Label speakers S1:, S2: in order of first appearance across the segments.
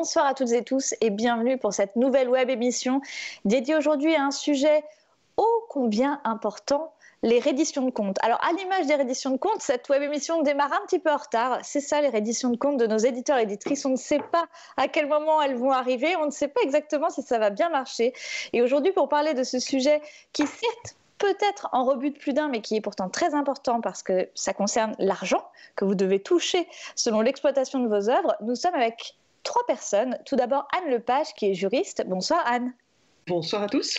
S1: bonsoir à toutes et tous et bienvenue pour cette nouvelle web émission dédiée aujourd'hui à un sujet ô combien important, les redditions de comptes. Alors à l'image des redditions de comptes, cette web émission démarre un petit peu en retard. C'est ça les redditions de comptes de nos éditeurs et éditrices. On ne sait pas à quel moment elles vont arriver, on ne sait pas exactement si ça va bien marcher. Et aujourd'hui pour parler de ce sujet qui certes peut-être en rebute plus d'un, mais qui est pourtant très important parce que ça concerne l'argent que vous devez toucher selon l'exploitation de vos œuvres. Nous sommes avec 3 personnes. Tout d'abord, Anne Lepage, qui est juriste. Bonsoir, Anne.
S2: Bonsoir à tous.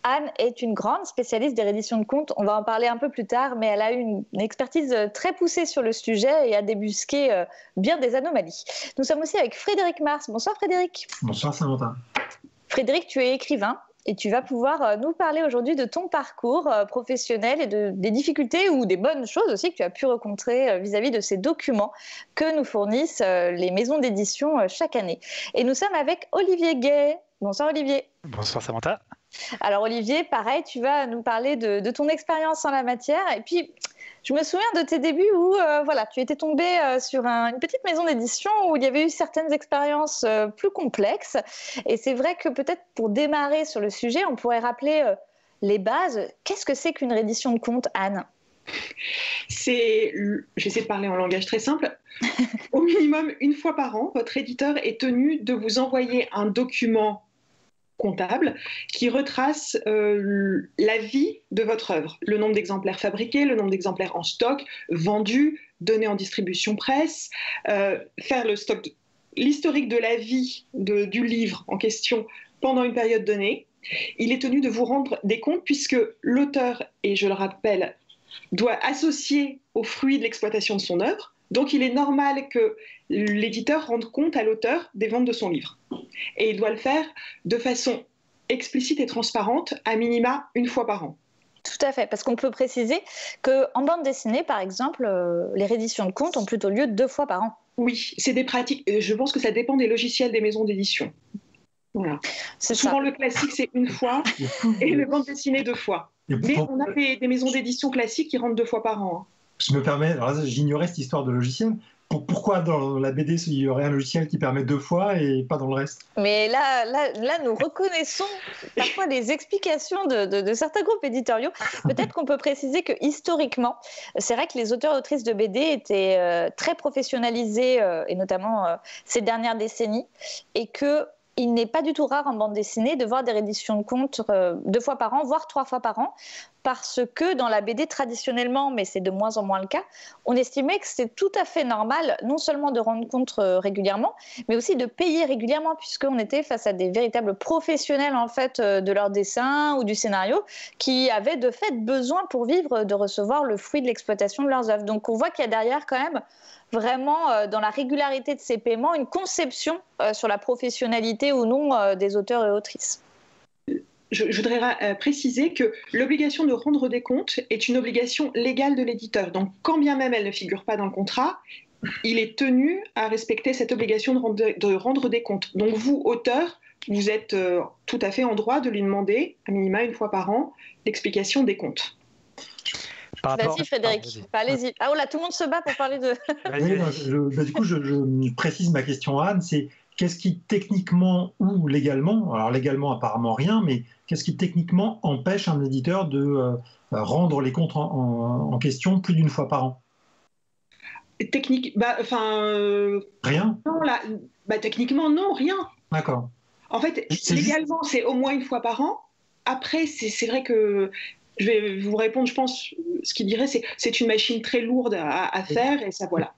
S1: Anne est une grande spécialiste des redditions de comptes. On va en parler un peu plus tard, mais elle a eu une expertise très poussée sur le sujet et a débusqué bien des anomalies. Nous sommes aussi avec Frédéric Mars. Bonsoir, Frédéric.
S3: Bonsoir, Samantha.
S1: Frédéric, tu es écrivain. Et tu vas pouvoir nous parler aujourd'hui de ton parcours professionnel et des difficultés ou des bonnes choses aussi que tu as pu rencontrer vis-à-vis de ces documents que nous fournissent les maisons d'édition chaque année. Et nous sommes avec Olivier Gay. Bonsoir Olivier.
S4: Bonsoir Samantha.
S1: Alors Olivier, pareil, tu vas nous parler de ton expérience en la matière. Et puis, je me souviens de tes débuts où tu étais tombé sur une petite maison d'édition où il y avait eu certaines expériences plus complexes. Et c'est vrai que peut-être pour démarrer sur le sujet, on pourrait rappeler les bases. Qu'est-ce que c'est qu'une reddition de compte, Anne ?
S2: J'essaie de parler en langage très simple. Au minimum, une fois par an, votre éditeur est tenu de vous envoyer un document comptable qui retrace la vie de votre œuvre, le nombre d'exemplaires fabriqués, le nombre d'exemplaires en stock, vendus, donnés en distribution presse, faire l'historique de la vie du livre en question pendant une période donnée. Il est tenu de vous rendre des comptes puisque l'auteur, et je le rappelle, doit associer au fruit de l'exploitation de son œuvre. Donc il est normal que l'éditeur rende compte à l'auteur des ventes de son livre. Et il doit le faire de façon explicite et transparente, à minima une fois par an.
S1: Tout à fait, parce qu'on peut préciser qu'en bande dessinée, par exemple, les redditions de comptes ont plutôt lieu 2 fois par an.
S2: Oui, c'est des pratiques. Je pense que ça dépend des logiciels des maisons d'édition. Voilà. Souvent, le classique, c'est une fois, et le bande dessinée 2 fois. Mais on a des maisons d'édition classiques qui rentrent 2 fois par an.
S3: Je me permets, alors là, j'ignorais cette histoire de logiciel. Pourquoi dans la BD, il y aurait un logiciel qui permet 2 fois et pas dans le reste ?
S1: Mais là, nous reconnaissons parfois les explications de certains groupes éditoriaux. Peut-être qu'on peut préciser que historiquement, c'est vrai que les auteurs et autrices de BD étaient très professionnalisés, et notamment ces dernières décennies, et qu'il n'est pas du tout rare en bande dessinée de voir des redditions de comptes 2 fois par an, voire 3 fois par an, parce que dans la BD traditionnellement, mais c'est de moins en moins le cas, on estimait que c'était tout à fait normal non seulement de rendre compte régulièrement, mais aussi de payer régulièrement, puisqu'on était face à des véritables professionnels en fait de leur dessin ou du scénario, qui avaient de fait besoin pour vivre de recevoir le fruit de l'exploitation de leurs œuvres. Donc on voit qu'il y a derrière quand même vraiment dans la régularité de ces paiements une conception sur la professionnalité ou non des auteurs et autrices.
S2: Je voudrais préciser que l'obligation de rendre des comptes est une obligation légale de l'éditeur. Donc, quand bien même elle ne figure pas dans le contrat, il est tenu à respecter cette obligation de rendre des comptes. Donc, vous, auteur, vous êtes tout à fait en droit de lui demander, à minima une fois par an, l'explication des comptes.
S1: Vas-y Frédéric, allez-y. Ah oh là, tout le monde se bat pour parler de...
S3: Du coup, je précise ma question à Anne, c'est qu'est-ce qui techniquement ou légalement, alors légalement apparemment rien, mais qu'est-ce qui techniquement empêche un éditeur de rendre les comptes en question plus d'une fois par an ?
S2: Rien. Non, techniquement, non, rien.
S3: D'accord.
S2: En fait, légalement, c'est au moins une fois par an. Après, c'est vrai que je vais vous répondre, je pense, ce qu'il dirait, c'est une machine très lourde à faire, et ça, voilà.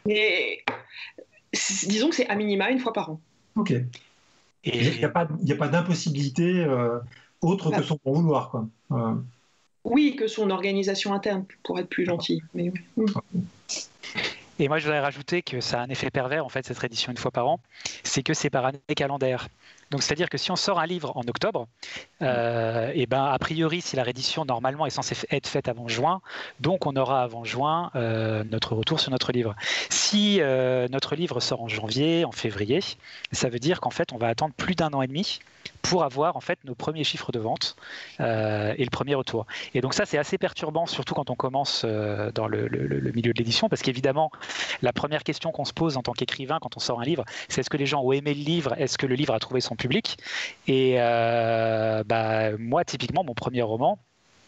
S2: Mais disons que c'est à minima une fois par an.
S3: Ok. Et il n'y a pas d'impossibilité autre que son bon vouloir, quoi.
S2: Oui, que son organisation interne, pour être plus gentil. Mais oui.
S4: Et moi, je voudrais rajouter que ça a un effet pervers, en fait, cette reddition une fois par an, c'est que c'est par année calendaire. Donc, c'est-à-dire que si on sort un livre en octobre, et ben, a priori, si la réédition normalement est censée être faite avant juin, donc on aura avant juin notre retour sur notre livre. Si notre livre sort en janvier, en février, ça veut dire qu'en fait, on va attendre plus d'1 an et demi pour avoir en fait nos premiers chiffres de vente et le premier retour. Et donc ça, c'est assez perturbant, surtout quand on commence dans le milieu de l'édition, parce qu'évidemment, la première question qu'on se pose en tant qu'écrivain quand on sort un livre, c'est est-ce que les gens ont aimé le livre, est-ce que le livre a trouvé son public? Et moi, typiquement, mon premier roman,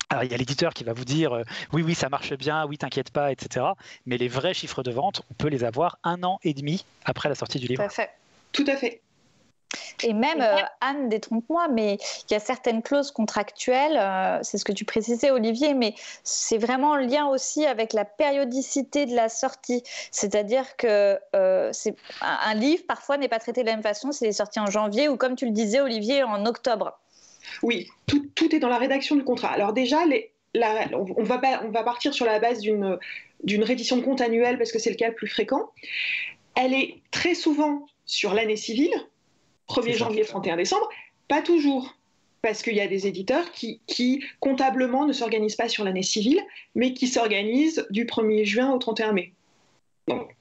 S4: alors, il y a l'éditeur qui va vous dire oui, ça marche bien, oui, t'inquiète pas, etc. Mais les vrais chiffres de vente, on peut les avoir 1 an et demi après la sortie du livre.
S2: Tout à fait.
S1: Et même, Anne, détrompe-moi, mais il y a certaines clauses contractuelles, c'est ce que tu précisais, Olivier, mais c'est vraiment en lien aussi avec la périodicité de la sortie. C'est-à-dire que un livre, parfois, n'est pas traité de la même façon s'il est sorti en janvier ou, comme tu le disais, Olivier, en octobre.
S2: Oui, tout est dans la rédaction du contrat. Alors déjà, on va partir sur la base d'une reddition de compte annuelle parce que c'est le cas le plus fréquent. Elle est très souvent sur l'année civile, 1er janvier, 31 décembre, pas toujours, parce qu'il y a des éditeurs qui comptablement ne s'organisent pas sur l'année civile, mais qui s'organisent du 1er juin au 31 mai. Donc,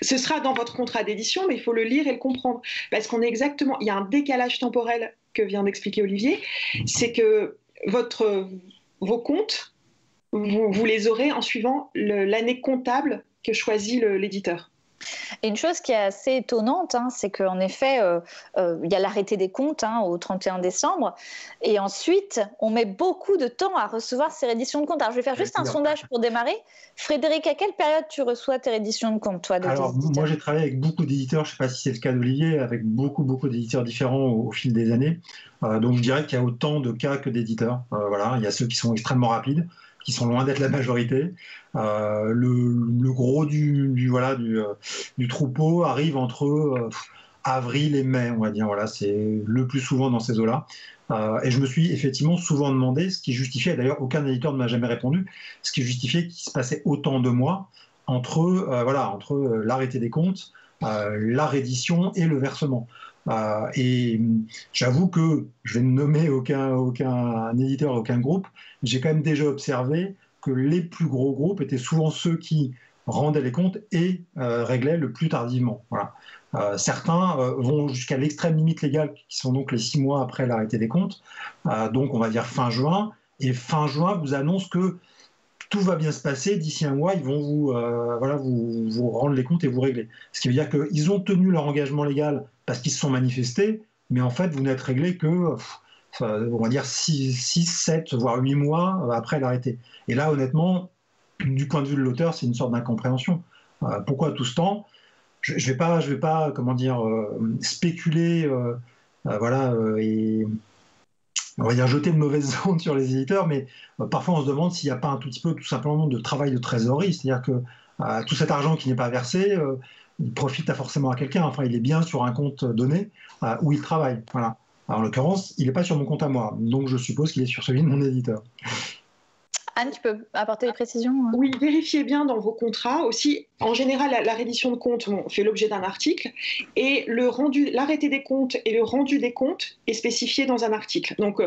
S2: ce sera dans votre contrat d'édition, mais il faut le lire et le comprendre, parce il y a un décalage temporel que vient d'expliquer Olivier, c'est que vos comptes, vous les aurez en suivant l'année comptable que choisit l'éditeur.
S1: Et une chose qui est assez étonnante, c'est qu'en effet, il y a l'arrêté des comptes au 31 décembre, et ensuite, on met beaucoup de temps à recevoir ces rééditions de comptes. Alors, je vais faire juste un sondage pour démarrer. Frédéric, à quelle période tu reçois tes rééditions de comptes, toi, de tes éditeurs ?
S3: Moi, j'ai travaillé avec beaucoup d'éditeurs, je ne sais pas si c'est le cas d'Olivier, avec beaucoup d'éditeurs différents au fil des années. Donc, je dirais qu'il y a autant de cas que d'éditeurs. Voilà. Il y a ceux qui sont extrêmement rapides, qui sont loin d'être la majorité. Le gros du troupeau arrive entre avril et mai, on va dire. Voilà, c'est le plus souvent dans ces eaux-là. Et je me suis effectivement souvent demandé, ce qui justifiait, d'ailleurs aucun éditeur ne m'a jamais répondu, ce qui justifiait qu'il se passait autant de mois entre l'arrêté des comptes, la reddition et le versement. Et j'avoue que je vais ne nommer aucun éditeur, aucun groupe, j'ai quand même déjà observé que les plus gros groupes étaient souvent ceux qui rendaient les comptes et réglaient le plus tardivement. Voilà. Certains vont jusqu'à l'extrême limite légale, qui sont donc les 6 mois après l'arrêté des comptes, donc on va dire fin juin, et fin juin vous annonce que tout va bien se passer, d'ici 1 mois, ils vont vous rendre les comptes et vous régler. Ce qui veut dire qu'ils ont tenu leur engagement légal parce qu'ils se sont manifestés, mais en fait, vous n'êtes réglé que, on va dire, 6, 7, voire 8 mois après l'arrêté. Et là, honnêtement, du point de vue de l'auteur, c'est une sorte d'incompréhension. Pourquoi tout ce temps ? Je vais pas, comment dire, spéculer, et on va dire jeter de mauvaises ondes sur les éditeurs, mais parfois on se demande s'il n'y a pas un tout petit peu tout simplement de travail de trésorerie, c'est-à-dire que tout cet argent qui n'est pas versé, il profite forcément à quelqu'un, enfin il est bien sur un compte donné où il travaille. Voilà. Alors, en l'occurrence, il n'est pas sur mon compte à moi, donc je suppose qu'il est sur celui de mon éditeur.
S1: Anne, tu peux apporter des précisions ?
S2: Oui, vérifiez bien dans vos contrats aussi. En général, la reddition de comptes fait l'objet d'un article et l'arrêté des comptes et le rendu des comptes est spécifié dans un article. Donc,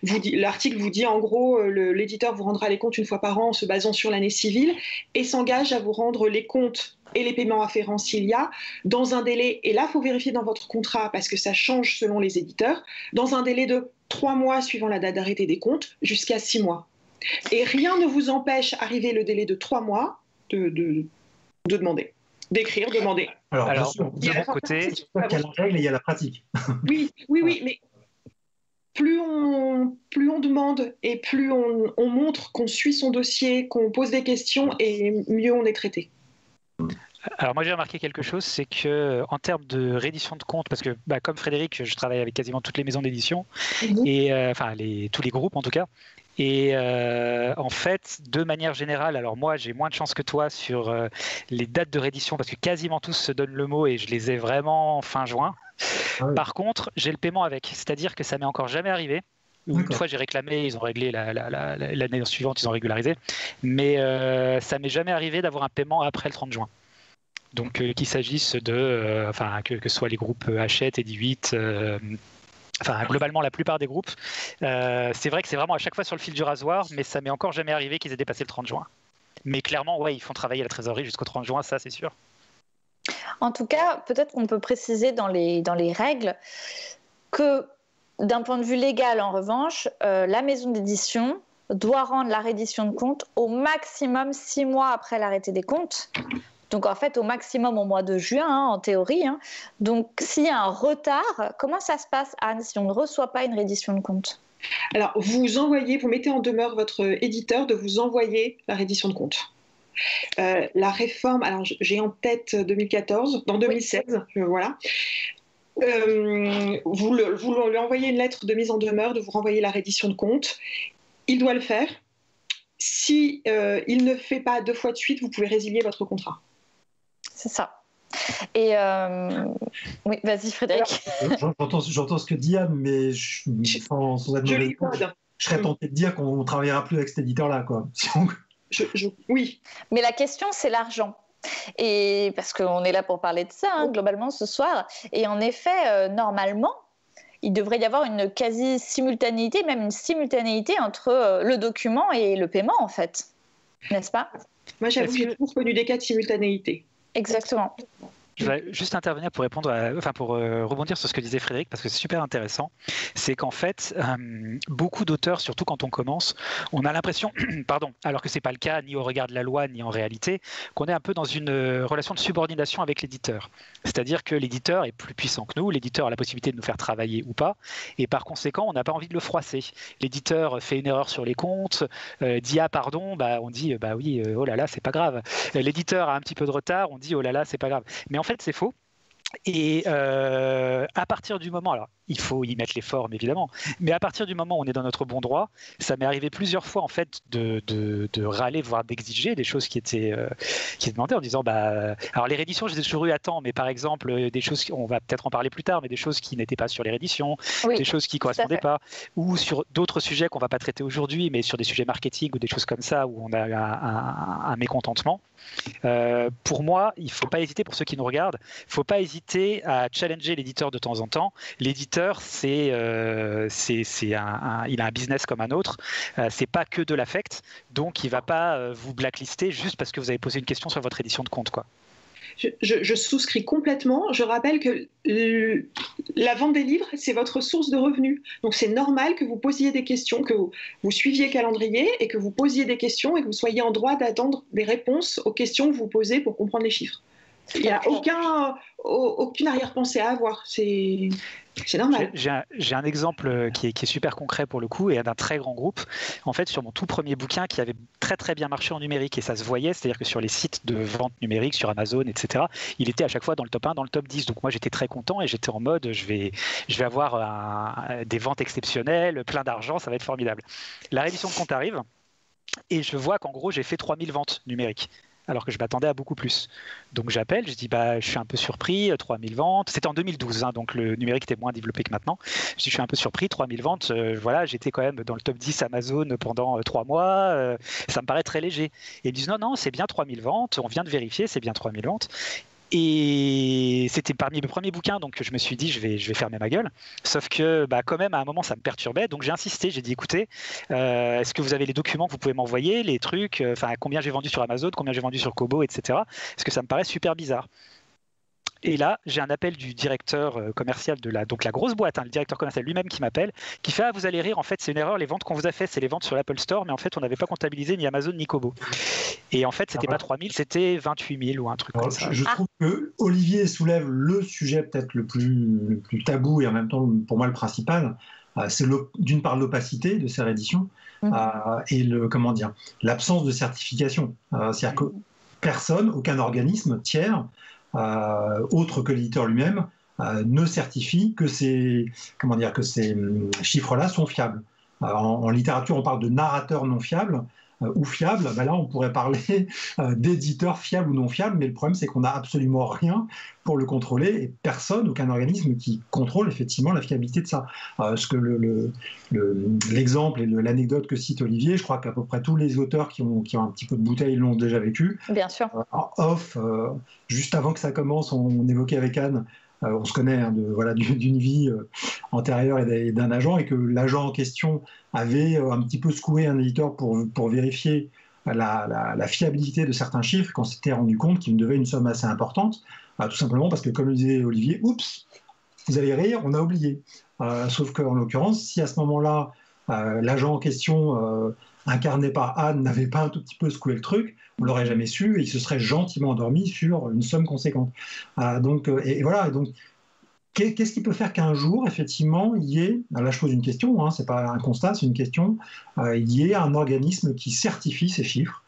S2: l'article vous dit en gros, l'éditeur vous rendra les comptes 1 fois par an en se basant sur l'année civile et s'engage à vous rendre les comptes et les paiements afférents s'il y a, dans un délai, et là il faut vérifier dans votre contrat parce que ça change selon les éditeurs, dans un délai de 3 mois suivant la date d'arrêté des comptes jusqu'à 6 mois. Et rien ne vous empêche, arrivé le délai de 3 mois, de demander, d'écrire, demander.
S4: Alors de mon côté,
S3: il y a la règle et il y a la pratique.
S2: Oui, mais plus on demande et plus on montre qu'on suit son dossier, qu'on pose des questions, et mieux on est traité.
S4: Alors moi j'ai remarqué quelque chose, c'est que en termes de reddition de comptes, parce que comme Frédéric, je travaille avec quasiment toutes les maisons d'édition, et tous les groupes en tout cas. Et en fait, de manière générale, alors moi j'ai moins de chance que toi sur les dates de reddition parce que quasiment tous se donnent le mot et je les ai vraiment fin juin. Ah oui. Par contre, j'ai le paiement avec, c'est-à-dire que ça m'est encore jamais arrivé. Une fois j'ai réclamé, ils ont réglé l'année suivante, ils ont régularisé, mais ça m'est jamais arrivé d'avoir un paiement après le 30 juin. Donc qu'il s'agisse de, que ce soit les groupes Hachette, Edi8, enfin globalement la plupart des groupes. C'est vrai que c'est vraiment à chaque fois sur le fil du rasoir, mais ça m'est encore jamais arrivé qu'ils aient dépassé le 30 juin. Mais clairement, ouais, ils font travailler la trésorerie jusqu'au 30 juin, ça c'est sûr.
S1: En tout cas, peut-être qu'on peut préciser dans les règles que d'un point de vue légal, en revanche, la maison d'édition doit rendre la reddition de compte au maximum 6 mois après l'arrêté des comptes. Donc en fait, au maximum au mois de juin, en théorie. Donc s'il y a un retard, comment ça se passe, Anne, si on ne reçoit pas une reddition de compte?
S2: Alors, vous mettez en demeure votre éditeur de vous envoyer la reddition de compte. La réforme, alors j'ai en tête 2014, dans 2016, voilà. Vous lui envoyez une lettre de mise en demeure de vous renvoyer la reddition de compte. Il doit le faire. Si il ne fait pas 2 fois de suite, vous pouvez résilier votre contrat.
S1: C'est ça. Et oui, vas-y Frédéric.
S3: J'entends ce que dit Anne, mais sans être mauvais, je serais tenté de dire qu'on ne travaillera plus avec cet éditeur-là, quoi.
S2: Oui.
S1: Mais la question, c'est l'argent. Et parce qu'on est là pour parler de ça, globalement, ce soir. Et en effet, normalement, il devrait y avoir une quasi-simultanéité, même une simultanéité entre le document et le paiement, en fait. N'est-ce pas?
S2: Moi, j'avoue que j'ai toujours connu des cas de simultanéité.
S1: Exactement.
S4: Je vais juste intervenir pour rebondir sur ce que disait Frédéric, parce que c'est super intéressant. C'est qu'en fait, beaucoup d'auteurs, surtout quand on commence, on a l'impression, alors que c'est pas le cas ni au regard de la loi ni en réalité, qu'on est un peu dans une relation de subordination avec l'éditeur. C'est-à-dire que l'éditeur est plus puissant que nous, l'éditeur a la possibilité de nous faire travailler ou pas, et par conséquent, on n'a pas envie de le froisser. L'éditeur fait une erreur sur les comptes, dit pardon, on dit oui, oh là là, c'est pas grave. L'éditeur a un petit peu de retard, on dit oh là là, c'est pas grave. Mais en fait, c'est faux. Et à partir du moment, alors il faut y mettre les formes évidemment, mais à partir du moment où on est dans notre bon droit, ça m'est arrivé plusieurs fois en fait de râler, voire d'exiger des choses qui étaient demandées en disant alors les rééditions, je les ai toujours eu à temps, mais par exemple des choses, on va peut-être en parler plus tard, mais des choses qui n'étaient pas sur les rééditions, des choses qui correspondaient pas, ou sur d'autres sujets qu'on va pas traiter aujourd'hui, mais sur des sujets marketing ou des choses comme ça où on a un mécontentement. Pour moi, il faut pas hésiter, pour ceux qui nous regardent, il faut pas hésiter à challenger l'éditeur de temps en temps. L'éditeur, il a un business comme un autre. C'est pas que de l'affect, donc il va pas vous blacklister juste parce que vous avez posé une question sur votre édition de compte, quoi.
S2: Je souscris complètement. Je rappelle que la vente des livres, c'est votre source de revenus. Donc c'est normal que vous posiez des questions, que vous suiviez le calendrier et que vous posiez des questions et que vous soyez en droit d'attendre des réponses aux questions que vous posez pour comprendre les chiffres. Il n'y a aucune arrière-pensée à avoir. C'est normal.
S4: J'ai un exemple qui est super concret pour le coup et d'un très grand groupe. En fait, sur mon tout premier bouquin qui avait très très bien marché en numérique et ça se voyait, c'est-à-dire que sur les sites de vente numérique, sur Amazon, etc., il était à chaque fois dans le top 1, dans le top 10. Donc moi j'étais très content et j'étais en mode je vais avoir des ventes exceptionnelles, plein d'argent, ça va être formidable. La réédition de compte arrive et je vois qu'en gros j'ai fait 3000 ventes numériques, alors que je m'attendais à beaucoup plus. Donc j'appelle, je dis je suis un peu surpris, 3000 ventes. C'était en 2012, donc le numérique était moins développé que maintenant. Je dis je suis un peu surpris, 3000 ventes, voilà, j'étais quand même dans le top 10 Amazon pendant 3 mois, ça me paraît très léger. Et ils disent non, c'est bien 3000 ventes, on vient de vérifier, c'est bien 3000 ventes. Et c'était parmi mes premiers bouquins, donc je me suis dit je vais fermer ma gueule. Sauf que quand même à un moment ça me perturbait, donc j'ai insisté, j'ai dit écoutez, est-ce que vous avez les documents que vous pouvez m'envoyer, les trucs, combien j'ai vendu sur Amazon, combien j'ai vendu sur Kobo, etc. Parce que ça me paraît super bizarre. Et là, j'ai un appel du directeur commercial de la grosse boîte, le directeur commercial lui-même qui m'appelle, qui fait vous allez rire, en fait c'est une erreur, les ventes qu'on vous a fait, c'est les ventes sur l'Apple Store, mais en fait on n'avait pas comptabilisé ni Amazon ni Kobo. Et en fait c'était pas 3000, c'était 28 000 ou un truc comme ça.
S3: Je trouve que Olivier soulève le sujet peut-être le plus tabou et en même temps pour moi le principal. C'est d'une part l'opacité de ces rééditions et l'absence de certification. C'est-à-dire que personne, aucun organisme tiers autre que l'éditeur lui-même, ne certifie que ces chiffres-là sont fiables. En littérature, on parle de narrateur non fiable ou fiable. Là, on pourrait parler d'éditeur fiable ou non fiable, mais le problème, c'est qu'on n'a absolument rien pour le contrôler et personne, aucun organisme qui contrôle effectivement la fiabilité de ça. Parce que l'exemple et l'anecdote que cite Olivier, je crois qu'à peu près tous les auteurs qui ont un petit peu de bouteille l'ont déjà vécu.
S1: Bien sûr.
S3: Juste avant que ça commence, on évoquait avec Anne on se connaît d'une vie antérieure et d'un agent, et que l'agent en question avait un petit peu secoué un éditeur pour vérifier la fiabilité de certains chiffres, quand s'était rendu compte qu'il me devait une somme assez importante, tout simplement parce que, comme le disait Olivier, oups, vous allez rire, on a oublié. Sauf qu'en l'occurrence, si à ce moment-là, l'agent en question, incarné par Anne, n'avait pas un tout petit peu secoué le truc, on l'aurait jamais su, et il se serait gentiment endormi sur une somme conséquente. Et voilà. Donc, qu'est-ce qui peut faire qu'un jour, effectivement, il y ait, là je pose une question, c'est pas un constat, c'est une question, il y ait un organisme qui certifie ces chiffres,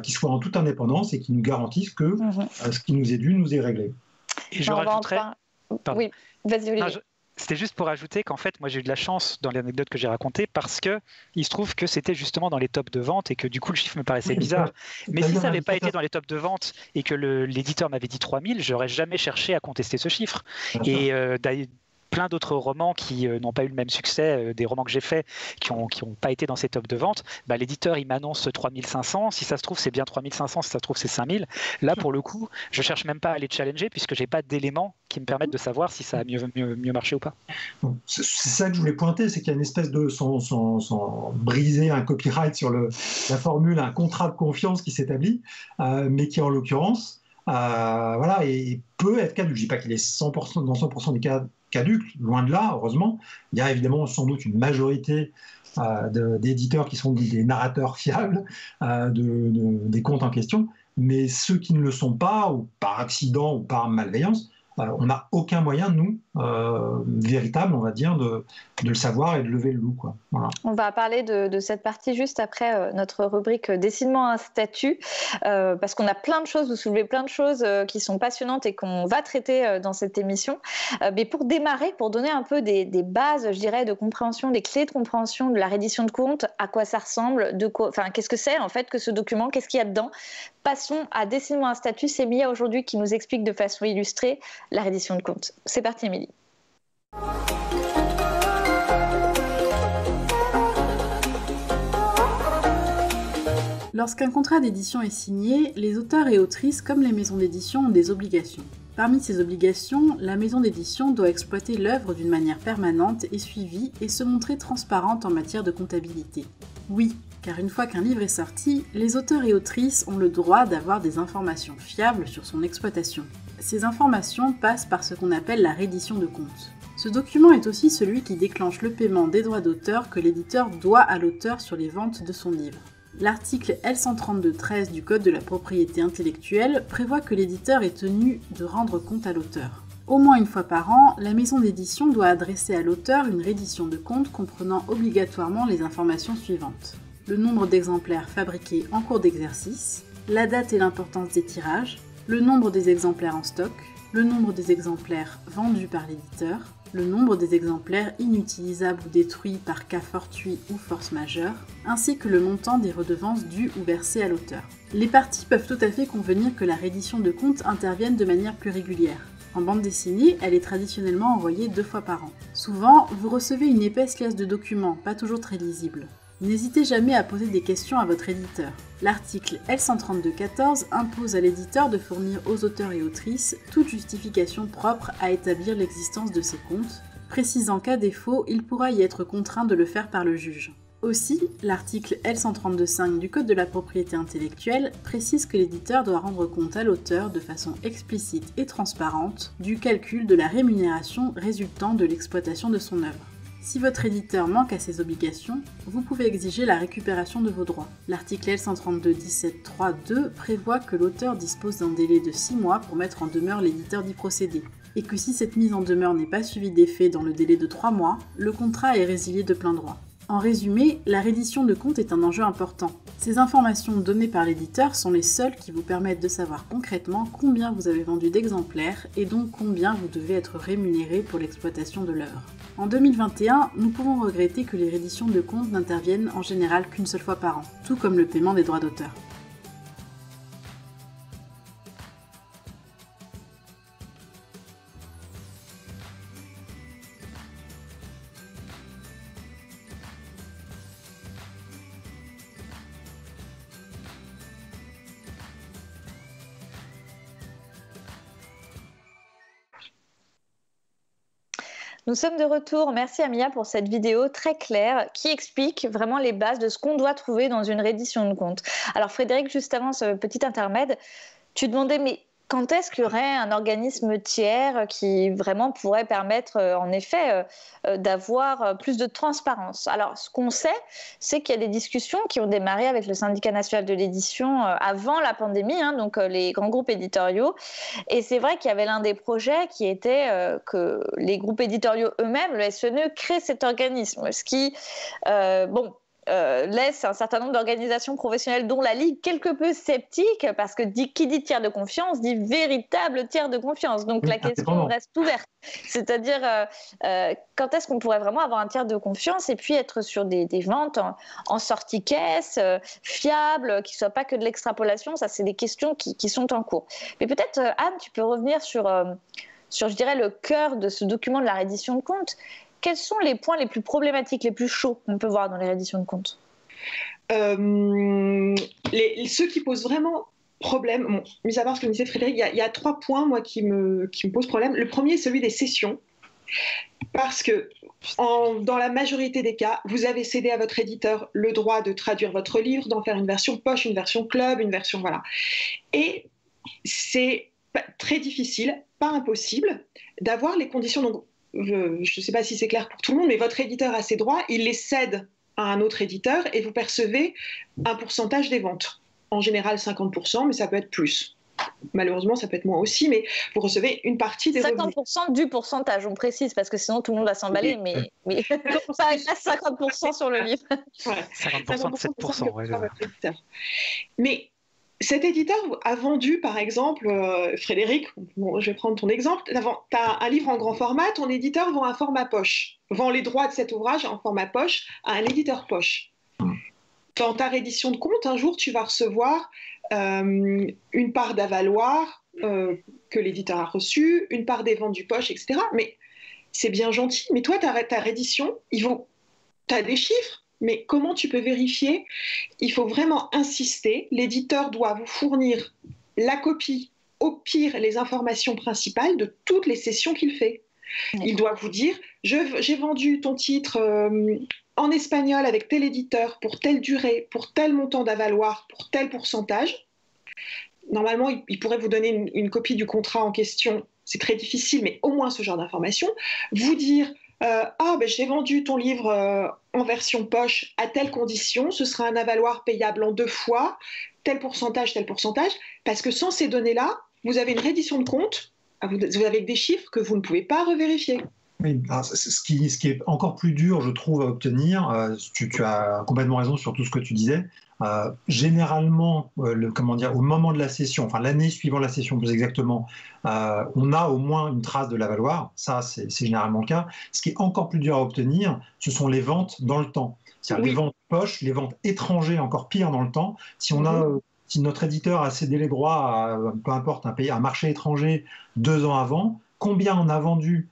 S3: qui soit en toute indépendance et qui nous garantisse que ce qui nous est dû nous est réglé.
S4: Et je rajouterais...
S1: Oui, vas-y Olivier.
S4: C'était juste pour ajouter qu'en fait, moi j'ai eu de la chance dans l'anecdote que j'ai racontée parce que il se trouve que c'était justement dans les tops de vente et que du coup le chiffre me paraissait bizarre. Mais si ça n'avait pas été dans les tops de vente et que l'éditeur m'avait dit 3000, j'aurais jamais cherché à contester ce chiffre. Et d'ailleurs, plein d'autres romans qui n'ont pas eu le même succès, des romans que j'ai faits qui n'ont pas été dans ces tops de vente, l'éditeur il m'annonce 3500, si ça se trouve c'est bien 3500, si ça se trouve c'est 5000. Là pour le coup, je cherche même pas à les challenger puisque j'ai pas d'éléments qui me permettent de savoir si ça a mieux marché ou pas.
S3: C'est ça que je voulais pointer, c'est qu'il y a une espèce de, sans briser un copyright sur la formule, un contrat de confiance qui s'établit, mais qui en l'occurrence et peut être caduque. Je ne dis pas qu'il est 100%, dans 100% des cas caduque, loin de là, heureusement. Il y a évidemment sans doute une majorité d'éditeurs qui sont des narrateurs fiables des comptes en question, mais ceux qui ne le sont pas, ou par accident ou par malveillance, on n'a aucun moyen, nous, véritable, on va dire, de le savoir et de lever le loup, quoi. Voilà.
S1: On va parler de cette partie juste après notre rubrique Dessine-moi un statut, parce qu'on a plein de choses, vous soulevez plein de choses qui sont passionnantes et qu'on va traiter dans cette émission. Mais pour démarrer, pour donner un peu des bases, je dirais, de compréhension, des clés de compréhension de la reddition de compte, à quoi ça ressemble, qu'est-ce que c'est en fait que ce document, qu'est-ce qu'il y a dedans. Passons à Dessine-moi un statut. C'est Mia aujourd'hui qui nous explique de façon illustrée la reddition de compte. C'est parti, Émilie.
S5: Lorsqu'un contrat d'édition est signé, les auteurs et autrices, comme les maisons d'édition, ont des obligations. Parmi ces obligations, la maison d'édition doit exploiter l'œuvre d'une manière permanente et suivie et se montrer transparente en matière de comptabilité. Oui, car une fois qu'un livre est sorti, les auteurs et autrices ont le droit d'avoir des informations fiables sur son exploitation. Ces informations passent par ce qu'on appelle la reddition de compte. Ce document est aussi celui qui déclenche le paiement des droits d'auteur que l'éditeur doit à l'auteur sur les ventes de son livre. L'article L132-13 du Code de la propriété intellectuelle prévoit que l'éditeur est tenu de rendre compte à l'auteur. Au moins une fois par an, la maison d'édition doit adresser à l'auteur une reddition de compte comprenant obligatoirement les informations suivantes. Le nombre d'exemplaires fabriqués en cours d'exercice, la date et l'importance des tirages, le nombre des exemplaires en stock, le nombre des exemplaires vendus par l'éditeur, le nombre des exemplaires inutilisables ou détruits par cas fortuit ou force majeure, ainsi que le montant des redevances dues ou versées à l'auteur. Les parties peuvent tout à fait convenir que la reddition de compte intervienne de manière plus régulière. En bande dessinée, elle est traditionnellement envoyée 2 fois par an. Souvent, vous recevez une épaisse liasse de documents, pas toujours très lisibles. N'hésitez jamais à poser des questions à votre éditeur. L'article L132-14 impose à l'éditeur de fournir aux auteurs et autrices toute justification propre à établir l'existence de ces comptes, précisant qu'à défaut, il pourra y être contraint de le faire par le juge. Aussi, l'article L132-5 du Code de la propriété intellectuelle précise que l'éditeur doit rendre compte à l'auteur de façon explicite et transparente du calcul de la rémunération résultant de l'exploitation de son œuvre. Si votre éditeur manque à ses obligations, vous pouvez exiger la récupération de vos droits. L'article L132-17-3-2 prévoit que l'auteur dispose d'un délai de 6 mois pour mettre en demeure l'éditeur d'y procéder, et que si cette mise en demeure n'est pas suivie d'effet dans le délai de 3 mois, le contrat est résilié de plein droit. En résumé, la reddition de compte est un enjeu important. Ces informations données par l'éditeur sont les seules qui vous permettent de savoir concrètement combien vous avez vendu d'exemplaires et donc combien vous devez être rémunéré pour l'exploitation de l'œuvre. En 2021, nous pouvons regretter que les redditions de compte n'interviennent en général qu'une seule fois par an, tout comme le paiement des droits d'auteur.
S1: Nous sommes de retour. Merci Amia pour cette vidéo très claire qui explique vraiment les bases de ce qu'on doit trouver dans une reddition de compte. Alors Frédéric, juste avant ce petit intermède, tu demandais mais quand est-ce qu'il y aurait un organisme tiers qui vraiment pourrait permettre en effet d'avoir plus de transparence? Alors ce qu'on sait, c'est qu'il y a des discussions qui ont démarré avec le syndicat national de l'édition avant la pandémie, donc les grands groupes éditoriaux. Et c'est vrai qu'il y avait l'un des projets qui était que les groupes éditoriaux eux-mêmes, le SNE, créent cet organisme, ce qui, laisse un certain nombre d'organisations professionnelles, dont la Ligue, quelque peu sceptique, parce que qui dit tiers de confiance dit véritable tiers de confiance. Donc la question reste ouverte. C'est-à-dire, quand est-ce qu'on pourrait vraiment avoir un tiers de confiance et puis être sur des ventes en sortie caisse, fiables, qui ne soient pas que de l'extrapolation? Ça, c'est des questions qui sont en cours. Mais peut-être, Anne, tu peux revenir sur, je dirais, le cœur de ce document de la reddition de compte. Quels sont les points les plus problématiques, les plus chauds qu'on peut voir dans les redditions de comptes?
S2: Ceux qui posent vraiment problème, bon, mis à part ce que disait Frédéric, il y a 3 points moi, qui me posent problème. Le premier, celui des cessions. Parce que dans la majorité des cas, vous avez cédé à votre éditeur le droit de traduire votre livre, d'en faire une version poche, une version club, une version... Voilà. Et c'est très difficile, pas impossible, d'avoir les conditions... Donc, je ne sais pas si c'est clair pour tout le monde, mais votre éditeur a ses droits, il les cède à un autre éditeur et vous percevez un pourcentage des ventes. En général 50%, mais ça peut être plus. Malheureusement, ça peut être moins aussi, mais vous recevez une partie des 50% revenus.
S1: Du pourcentage, on précise, parce que sinon tout le monde va s'emballer, mais ça reste 50% sur le livre.
S2: Ouais.
S4: 50% de 7%. Ouais,
S2: mais cet éditeur a vendu, par exemple, Frédéric, je vais prendre ton exemple, tu as un livre en grand format, ton éditeur vend un format poche, vend les droits de cet ouvrage en format poche à un éditeur poche. Dans ta reddition de compte, un jour, tu vas recevoir une part d'avaloir que l'éditeur a reçue, une part des ventes du poche, etc. Mais c'est bien gentil, mais toi, ta reddition, tu as des chiffres. Mais comment tu peux vérifier? Il faut vraiment insister. L'éditeur doit vous fournir la copie, au pire les informations principales de toutes les cessions qu'il fait. Il doit vous dire, j'ai vendu ton titre en espagnol avec tel éditeur pour telle durée, pour tel montant d'avaloir, pour tel pourcentage. Normalement, il pourrait vous donner une copie du contrat en question. C'est très difficile, mais au moins ce genre d'informations. Vous dire... j'ai vendu ton livre en version poche à telle condition, ce sera un avaloir payable en 2 fois, tel pourcentage, parce que sans ces données-là, vous avez une reddition de compte, vous avez des chiffres que vous ne pouvez pas revérifier.
S3: Oui, ce qui est encore plus dur, je trouve, à obtenir, tu as complètement raison sur tout ce que tu disais. Généralement, au moment de la cession, enfin l'année suivant la cession plus exactement, on a au moins une trace de l'avaloir. Ça, c'est généralement le cas. Ce qui est encore plus dur à obtenir, ce sont les ventes dans le temps. C'est-à-dire les ventes poches, les ventes étrangères, encore pire dans le temps. Si notre éditeur a cédé les droits à, peu importe, un marché étranger 2 ans avant, combien on a vendu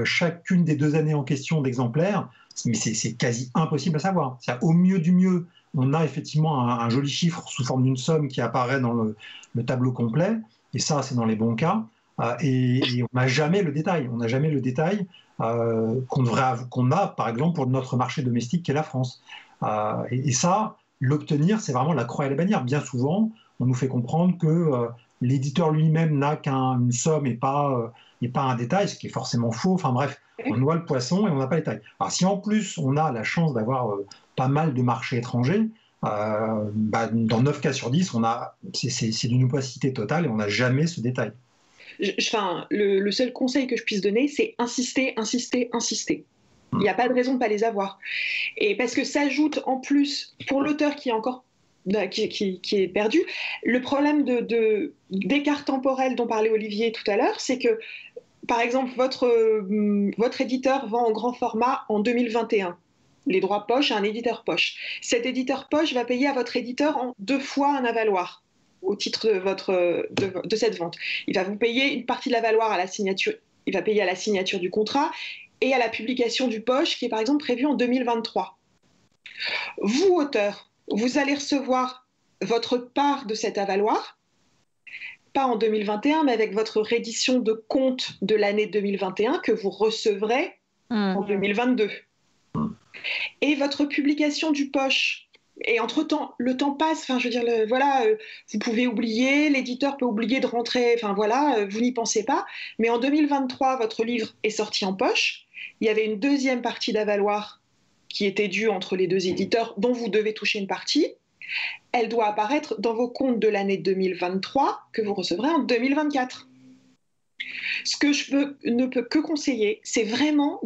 S3: chacune des 2 années en question d'exemplaires, mais c'est quasi impossible à savoir. Au mieux du mieux, on a effectivement un joli chiffre sous forme d'une somme qui apparaît dans le tableau complet, et ça, c'est dans les bons cas, et on n'a jamais le détail. On n'a jamais le détail qu'on a, par exemple, pour notre marché domestique qui est la France. Et ça, l'obtenir, c'est vraiment la croix et la bannière. Bien souvent, on nous fait comprendre que l'éditeur lui-même n'a qu'une somme et pas un détail, ce qui est forcément faux. Enfin bref, on noie le poisson et on n'a pas les détails. Alors si en plus on a la chance d'avoir pas mal de marchés étrangers, dans 9 cas sur 10, c'est d'une opacité totale et on n'a jamais ce détail.
S2: Le seul conseil que je puisse donner, c'est insister, insister, insister. Il n'y a pas de raison de ne pas les avoir. Et parce que s'ajoute en plus, pour l'auteur qui est encore qui est perdu, le problème d'écart temporel dont parlait Olivier tout à l'heure, c'est que, par exemple, votre éditeur vend en grand format en 2021 les droits poche à un éditeur poche. Cet éditeur poche va payer à votre éditeur en 2 fois un avaloir au titre de cette vente. Il va vous payer une partie de l'avaloir à la signature, il va payer à la signature du contrat et à la publication du poche qui est par exemple prévue en 2023. Vous, auteur, vous allez recevoir votre part de cet avaloir, pas en 2021, mais avec votre reddition de compte de l'année 2021 que vous recevrez en 2022. Et votre publication du poche, et entre-temps, le temps passe, enfin, je veux dire, vous pouvez oublier, l'éditeur peut oublier de rentrer, enfin voilà, vous n'y pensez pas. Mais en 2023, votre livre est sorti en poche. Il y avait une deuxième partie d'avaloir qui était due entre les deux éditeurs, dont vous devez toucher une partie. Elle doit apparaître dans vos comptes de l'année 2023 que vous recevrez en 2024. Ce que ne peux que conseiller, c'est vraiment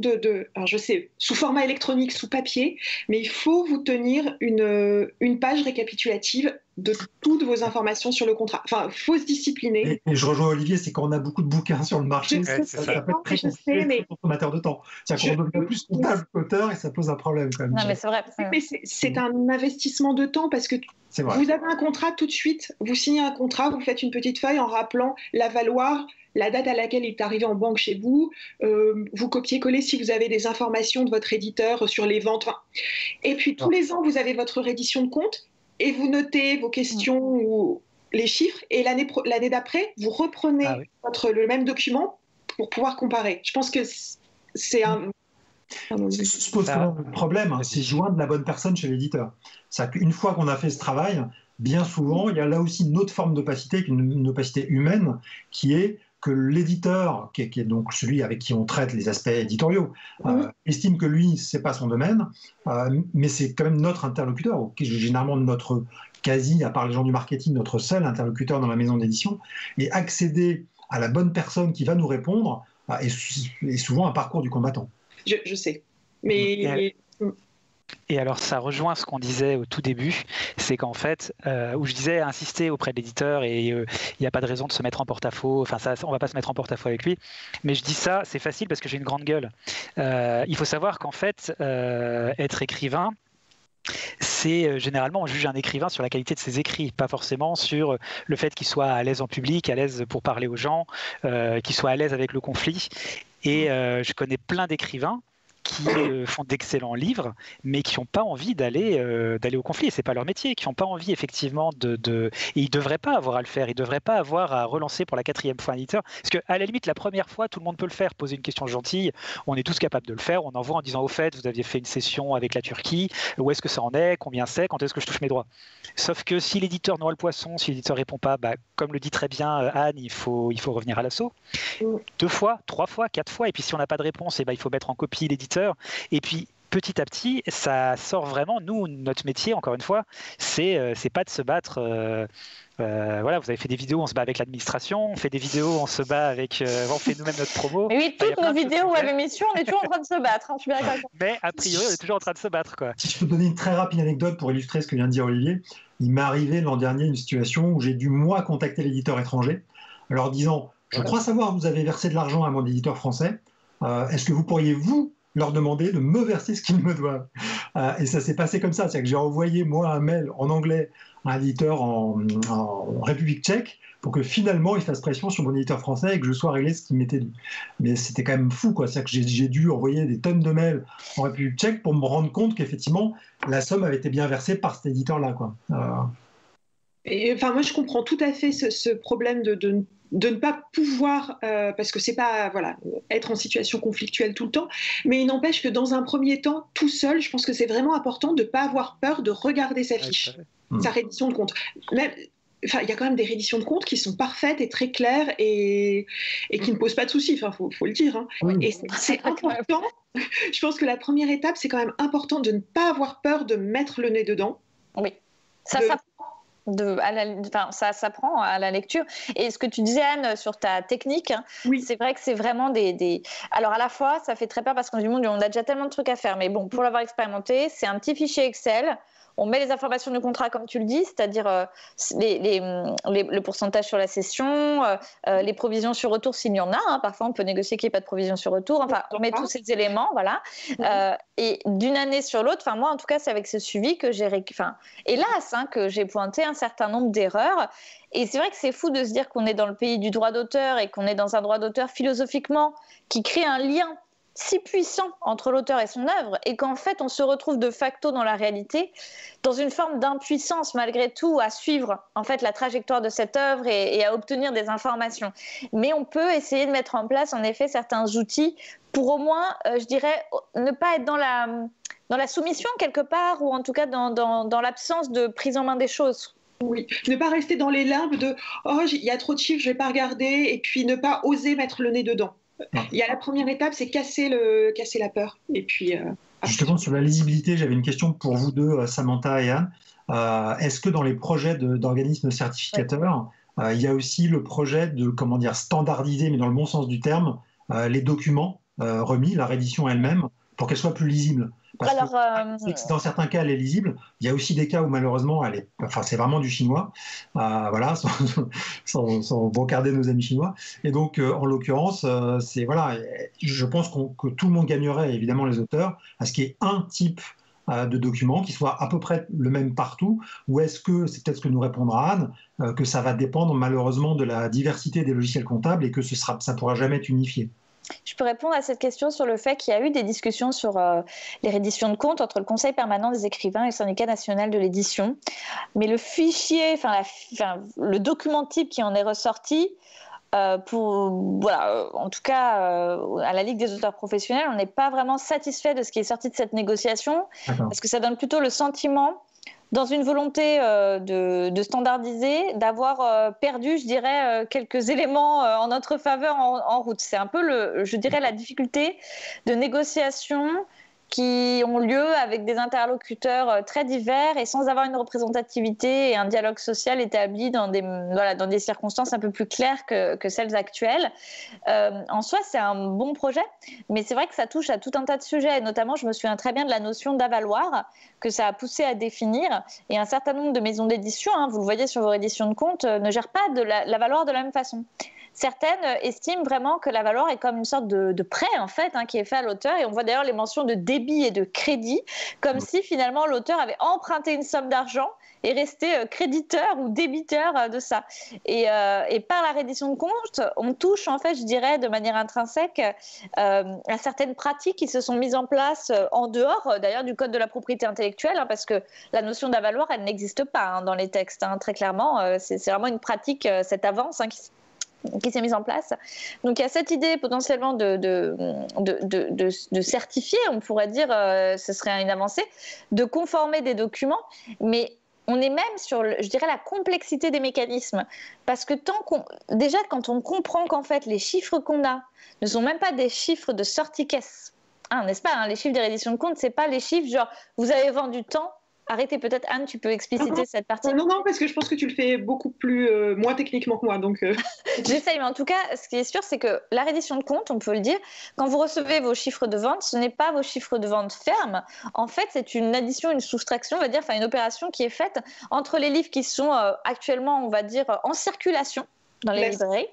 S2: alors je sais, sous format électronique, sous papier, mais il faut vous tenir une page récapitulative de toutes vos informations sur le contrat. Enfin, il faut se discipliner.
S3: Et je rejoins Olivier, c'est qu'on a beaucoup de bouquins sur le marché, ça peut être très compliqué, très consommateur de temps. C'est-à-dire qu'on devient plus comptable qu'auteur et ça pose un problème quand même.
S1: Non, mais c'est vrai.
S2: Mais c'est un investissement de temps parce que vous avez un contrat tout de suite, vous signez un contrat, vous faites une petite feuille en rappelant l'avaloir, la date à laquelle il est arrivé en banque chez vous, vous copiez-collez si vous avez des informations de votre éditeur sur les ventes. Et puis tous les ans, vous avez votre reddition de compte et vous notez vos questions ou les chiffres. Et l'année d'après, vous reprenez le même document pour pouvoir comparer. Je pense que c'est un...
S3: Ce qui se pose souvent le problème, c'est joindre la bonne personne chez l'éditeur. Une fois qu'on a fait ce travail, bien souvent, il y a là aussi une autre forme d'opacité, une opacité humaine, qui est que l'éditeur, qui est donc celui avec qui on traite les aspects éditoriaux, estime que lui, c'est pas son domaine, mais c'est quand même notre interlocuteur, qui est généralement notre à part les gens du marketing, notre seul interlocuteur dans la maison d'édition, et accéder à la bonne personne qui va nous répondre est souvent un parcours du combattant.
S2: Je sais, mais...
S4: Et alors, ça rejoint ce qu'on disait au tout début, c'est qu'en fait, où je disais insister auprès de l'éditeur et il n'y a pas de raison de se mettre en porte-à-faux, enfin, on ne va pas se mettre en porte-à-faux avec lui, mais je dis ça, c'est facile parce que j'ai une grande gueule. Il faut savoir qu'en fait, être écrivain, c'est généralement on juge un écrivain sur la qualité de ses écrits, pas forcément sur le fait qu'il soit à l'aise en public, à l'aise pour parler aux gens, qu'il soit à l'aise avec le conflit. Et je connais plein d'écrivains qui font d'excellents livres, mais qui n'ont pas envie d'aller au conflit. C'est pas leur métier, qui n'ont pas envie effectivement et ils devraient pas avoir à le faire. Ils devraient pas avoir à relancer pour la 4e fois un éditeur. Parce que à la limite, la première fois, tout le monde peut le faire. Poser une question gentille, on est tous capables de le faire. On envoie en disant au fait, vous aviez fait une session avec la Turquie. Où est-ce que ça en est? Combien c'est? Quand est-ce que je touche mes droits? Sauf que si l'éditeur noie le poisson, si l'éditeur répond pas, comme le dit très bien Anne, il faut revenir à l'assaut. 2 fois, 3 fois, 4 fois. Et puis si on n'a pas de réponse, il faut mettre en copie l'éditeur. Et puis petit à petit, ça sort vraiment. Nous, notre métier, encore une fois, c'est pas de se battre. Voilà, vous avez fait des vidéos, on se bat avec l'administration, on fait des vidéos, on se bat avec, on fait nous-mêmes notre promo.
S1: Mais oui, toutes nos vidéos web émissions, on est toujours en train de se battre. Je suis bien d'accord.
S4: Mais a priori, on est toujours en train de se battre, quoi.
S3: Si je peux donner une très rapide anecdote pour illustrer ce que vient de dire Olivier, il m'est arrivé l'an dernier une situation où j'ai dû moi contacter l'éditeur étranger, leur disant je crois savoir que vous avez versé de l'argent à mon éditeur français. Est-ce que vous pourriez leur demander de me verser ce qu'ils me doivent. Et ça s'est passé comme ça. C'est-à-dire que j'ai envoyé, moi, un mail en anglais à un éditeur en République tchèque pour que finalement, il fasse pression sur mon éditeur français et que je sois réglé ce qui m'était dû. Mais c'était quand même fou, quoi. C'est-à-dire que j'ai dû envoyer des tonnes de mails en République tchèque pour me rendre compte qu'effectivement, la somme avait été bien versée par cet éditeur-là, quoi.
S2: Moi, je comprends tout à fait ce problème de ne pas pouvoir, parce que c'est pas être en situation conflictuelle tout le temps, mais il n'empêche que dans un premier temps, tout seul, je pense que c'est vraiment important de ne pas avoir peur de regarder sa fiche, sa reddition de compte. Il y a quand même des redditions de compte qui sont parfaites et très claires et qui ne posent pas de soucis, faut le dire. Hein. Oui. Et c'est important, je pense que la première étape, c'est quand même important de ne pas avoir peur de mettre le nez dedans.
S1: Oui, ça ça s'apprend à la lecture. Et ce que tu disais, Anne, sur ta technique, c'est vrai que c'est vraiment des... Alors, à la fois, ça fait très peur parce qu'on dit, on a déjà tellement de trucs à faire. Mais bon, pour l'avoir expérimenté, c'est un petit fichier Excel. On met les informations du contrat, comme tu le dis, c'est-à-dire le pourcentage sur la cession, les provisions sur retour s'il y en a. Hein. Parfois, on peut négocier qu'il n'y ait pas de provision sur retour. Enfin, on met tous ces éléments, voilà. Et d'une année sur l'autre, moi, en tout cas, c'est avec ce suivi que j'ai... hélas, que j'ai pointé un certain nombre d'erreurs. Et c'est vrai que c'est fou de se dire qu'on est dans le pays du droit d'auteur et qu'on est dans un droit d'auteur philosophiquement qui crée un lien si puissant entre l'auteur et son œuvre, et qu'en fait on se retrouve de facto dans la réalité, dans une forme d'impuissance malgré tout à suivre en fait la trajectoire de cette œuvre et à obtenir des informations. Mais on peut essayer de mettre en place en effet certains outils pour au moins, je dirais, ne pas être dans la soumission quelque part, ou en tout cas dans l'absence de prise en main des choses.
S2: Oui, ne pas rester dans les limbes de « oh, il y a trop de chiffres, je ne vais pas regarder », et puis ne pas oser mettre le nez dedans. Il y a la première étape, c'est casser la peur. Et puis,
S3: justement, sur la lisibilité, j'avais une question pour vous deux, Samantha et Anne. Est-ce que dans les projets d'organismes certificateurs, il y a aussi le projet de standardiser, mais dans le bon sens du terme, les documents remis, la rédition elle-même, pour qu'elle soit plus lisible? Parce que dans certains cas, elle est lisible. Il y a aussi des cas où malheureusement, c'est vraiment du chinois, voilà, sans brocarder nos amis chinois. Et donc, en l'occurrence, je pense que tout le monde gagnerait, évidemment les auteurs, à ce qu'il y ait un type de document qui soit à peu près le même partout, ou est-ce que, c'est peut-être ce que nous répondra Anne, que ça va dépendre malheureusement de la diversité des logiciels comptables et que ça ne pourra jamais être unifié?
S1: Je peux répondre à cette question sur le fait qu'il y a eu des discussions sur les redditions de comptes entre le Conseil permanent des écrivains et le syndicat national de l'édition. Mais le fichier, le document type qui en est ressorti, en tout cas, à la Ligue des auteurs professionnels, on n'est pas vraiment satisfait de ce qui est sorti de cette négociation, parce que ça donne plutôt le sentiment, dans une volonté de standardiser, d'avoir perdu, je dirais, quelques éléments en notre faveur en route. C'est un peu, la difficulté de négociation qui ont lieu avec des interlocuteurs très divers et sans avoir une représentativité et un dialogue social établi dans des circonstances un peu plus claires que celles actuelles. En soi, c'est un bon projet, mais c'est vrai que ça touche à tout un tas de sujets. Et notamment, je me souviens très bien de la notion d'avaloir que ça a poussé à définir. Et un certain nombre de maisons d'édition, vous le voyez sur vos éditions de compte, ne gèrent pas l'avaloir de la même façon. Certaines estiment vraiment que l'avaloir est comme une sorte de prêt en fait, qui est fait à l'auteur, et on voit d'ailleurs les mentions de débit et de crédit, comme si finalement l'auteur avait emprunté une somme d'argent et resté créditeur ou débiteur de ça. Et par la reddition de compte, on touche en fait, je dirais, de manière intrinsèque à certaines pratiques qui se sont mises en place en dehors d'ailleurs du code de la propriété intellectuelle, parce que la notion d'avaloir, elle n'existe pas dans les textes, très clairement. C'est vraiment une pratique, cette avance qui s'est mise en place. Donc il y a cette idée potentiellement de certifier, on pourrait dire, ce serait une avancée, de conformer des documents, mais on est même sur, je dirais, la complexité des mécanismes. Parce que déjà, quand on comprend qu'en fait, les chiffres qu'on a ne sont même pas des chiffres de sortie caisse, n'est-ce pas, les chiffres des redditions de compte, c'est pas les chiffres genre, vous avez vendu tant. Arrêtez, peut-être Anne, tu peux expliciter cette partie.
S2: Non, parce que je pense que tu le fais beaucoup moins techniquement que moi. Donc
S1: J'essaye, mais en tout cas, ce qui est sûr, c'est que la reddition de compte, on peut le dire, quand vous recevez vos chiffres de vente, ce n'est pas vos chiffres de vente fermes. En fait, c'est une addition, une soustraction, on va dire, une opération qui est faite entre les livres qui sont actuellement, on va dire, en circulation dans les librairies,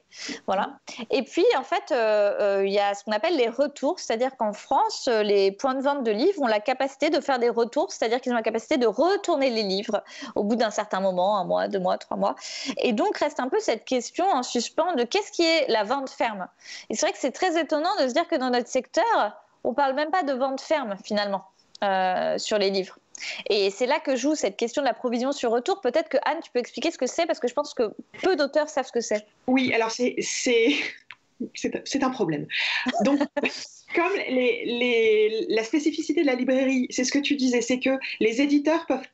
S1: voilà. Et puis, en fait, il y a ce qu'on appelle les retours, c'est-à-dire qu'en France, les points de vente de livres ont la capacité de faire des retours, c'est-à-dire qu'ils ont la capacité de retourner les livres au bout d'un certain moment, 1 mois, 2 mois, 3 mois. Et donc, reste un peu cette question en suspens de qu'est-ce qui est la vente ferme. Et c'est vrai que c'est très étonnant de se dire que dans notre secteur, on ne parle même pas de vente ferme, finalement, sur les livres. Et c'est là que joue cette question de la provision sur retour. Peut-être que Anne, tu peux expliquer ce que c'est, parce que je pense que peu d'auteurs savent ce que c'est.
S2: Oui, alors c'est un problème. Donc, comme la spécificité de la librairie, c'est ce que tu disais, c'est que les éditeurs peuvent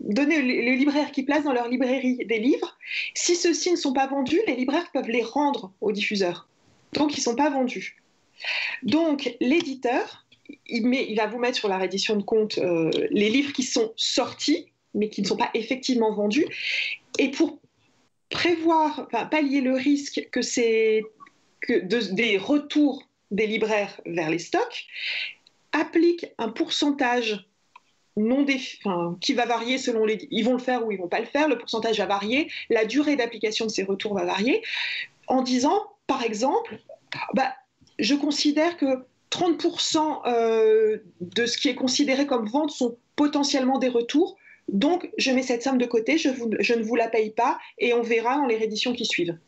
S2: donner les libraires qui placent dans leur librairie des livres. Si ceux-ci ne sont pas vendus, les libraires peuvent les rendre aux diffuseurs. Donc, ils ne sont pas vendus. Donc, l'éditeur, il va vous mettre sur la reddition de compte les livres qui sont sortis, mais qui ne sont pas effectivement vendus. Et pour pallier le risque des retours des libraires vers les stocks, applique un pourcentage qui va varier selon ils vont le faire ou ils ne vont pas le faire, le pourcentage va varier, la durée d'application de ces retours va varier, en disant, par exemple, je considère que 30% de ce qui est considéré comme vente sont potentiellement des retours, donc je mets cette somme de côté, je ne vous la paye pas, et on verra dans les rééditions qui suivent.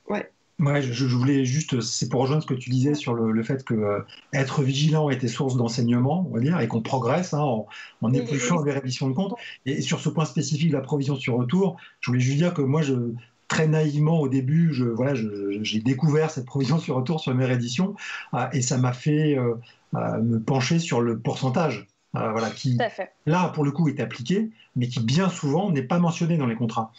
S2: Ouais.
S3: Ouais, je voulais juste, c'est pour rejoindre ce que tu disais sur le fait que être vigilant était source d'enseignement, on va dire, et qu'on progresse en épluchant les redditions de comptes. Et sur ce point spécifique de la provision sur retour, je voulais juste dire que moi, très naïvement au début, j'ai découvert cette provision sur retour sur mes redditions, et ça m'a fait me pencher sur le pourcentage. Qui là pour le coup est appliqué, mais qui bien souvent n'est pas mentionné dans les contrats.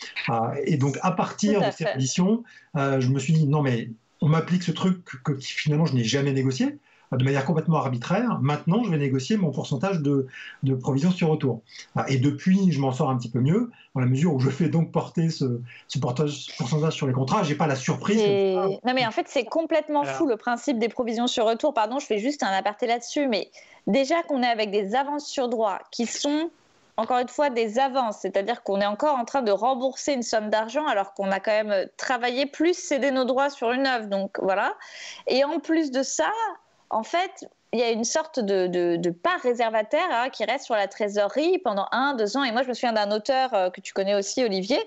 S3: Et donc à partir de ces redditions, je me suis dit non mais on m'applique ce truc que finalement je n'ai jamais négocié de manière complètement arbitraire. Maintenant je vais négocier mon pourcentage de provision sur retour. Et depuis je m'en sors un petit peu mieux dans la mesure où je fais donc porter ce pourcentage sur les contrats. J'ai pas la surprise.
S1: Non mais en fait c'est complètement fou le principe des provisions sur retour. Pardon, je fais juste un aparté là-dessus, mais déjà qu'on est avec des avances sur droit qui sont, encore une fois, des avances, c'est-à-dire qu'on est encore en train de rembourser une somme d'argent alors qu'on a quand même travaillé plus cédé nos droits sur une œuvre. Donc voilà. Et en plus de ça, en fait, il y a une sorte de part réservataire qui reste sur la trésorerie pendant 1-2 ans. Et moi, je me souviens d'un auteur que tu connais aussi, Olivier,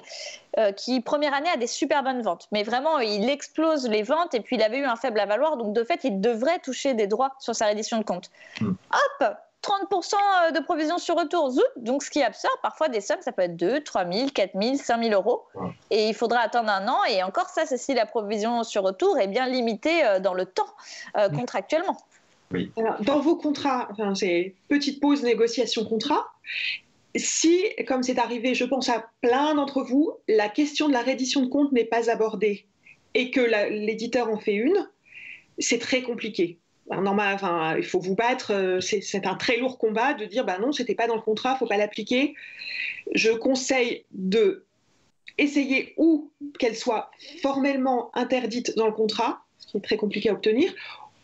S1: qui, première année, a des super bonnes ventes. Mais vraiment, il explose les ventes et puis il avait eu un faible avaloir. Donc, de fait, il devrait toucher des droits sur sa reddition de compte. Hop, 30% de provision sur retour, zout. Donc, ce qui absorbe parfois des sommes, ça peut être 2, 3 000, 4 000, 5 000 euros. Et il faudra attendre 1 an. Et encore, ça, c'est si la provision sur retour est bien limitée dans le temps contractuellement.
S2: Oui. Alors, dans vos contrats, c'est petite pause négociation contrat. Si, comme c'est arrivé, je pense à plein d'entre vous, la question de la reddition de compte n'est pas abordée et que l'éditeur en fait une, c'est très compliqué. Normal, il faut vous battre, c'est un très lourd combat de dire non, c'était pas dans le contrat, faut pas l'appliquer. Je conseille de essayer ou qu'elle soit formellement interdite dans le contrat, ce qui est très compliqué à obtenir,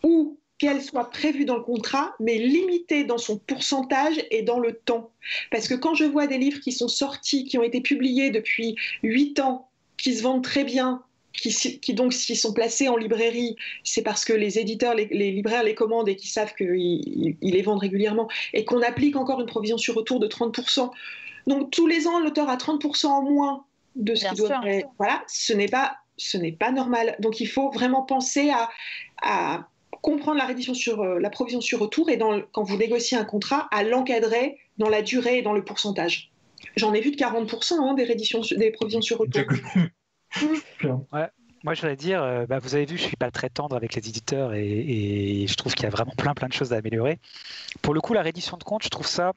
S2: ou qu'elle soit prévue dans le contrat, mais limitée dans son pourcentage et dans le temps. Parce que quand je vois des livres qui sont sortis, qui ont été publiés depuis 8 ans, qui se vendent très bien, qui donc s'ils sont placés en librairie, c'est parce que les éditeurs, les libraires les commandent et qu'ils savent qu'ils les vendent régulièrement, et qu'on applique encore une provision sur retour de 30%. Donc tous les ans, l'auteur a 30% en moins de ce qu'il doit faire. Voilà, ce n'est pas normal. Donc il faut vraiment penser à comprendre la reddition sur la provision sur retour et quand vous négociez un contrat, à l'encadrer dans la durée et dans le pourcentage. J'en ai vu de 40% des provisions sur retour.
S4: Ouais. Moi, je voudrais dire, vous avez vu, je ne suis pas très tendre avec les éditeurs et je trouve qu'il y a vraiment plein de choses à améliorer. Pour le coup, la reddition de compte, je trouve ça,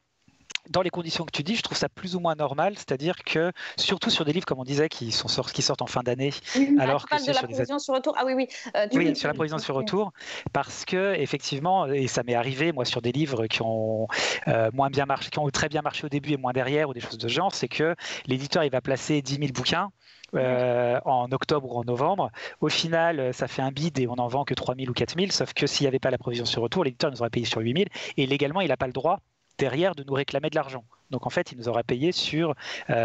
S4: dans les conditions que tu dis, je trouve ça plus ou moins normal, c'est-à-dire que, surtout sur des livres, comme on disait, qui sortent en fin d'année, alors que c'est
S1: sur la provision sur retour. Ah oui.
S4: Oui, sur la provision sur retour, parce que, effectivement, et ça m'est arrivé, moi, sur des livres qui ont moins bien marché, qui ont très bien marché au début et moins derrière, ou des choses de ce genre, c'est que l'éditeur, il va placer 10 000 bouquins, en octobre ou en novembre. Au final, ça fait un bid et on n'en vend que 3 000 ou 4 000, sauf que s'il n'y avait pas la provision sur retour, l'éditeur nous aurait payé sur 8 000 et légalement, il n'a pas le droit derrière de nous réclamer de l'argent. Donc en fait, il nous aurait payé sur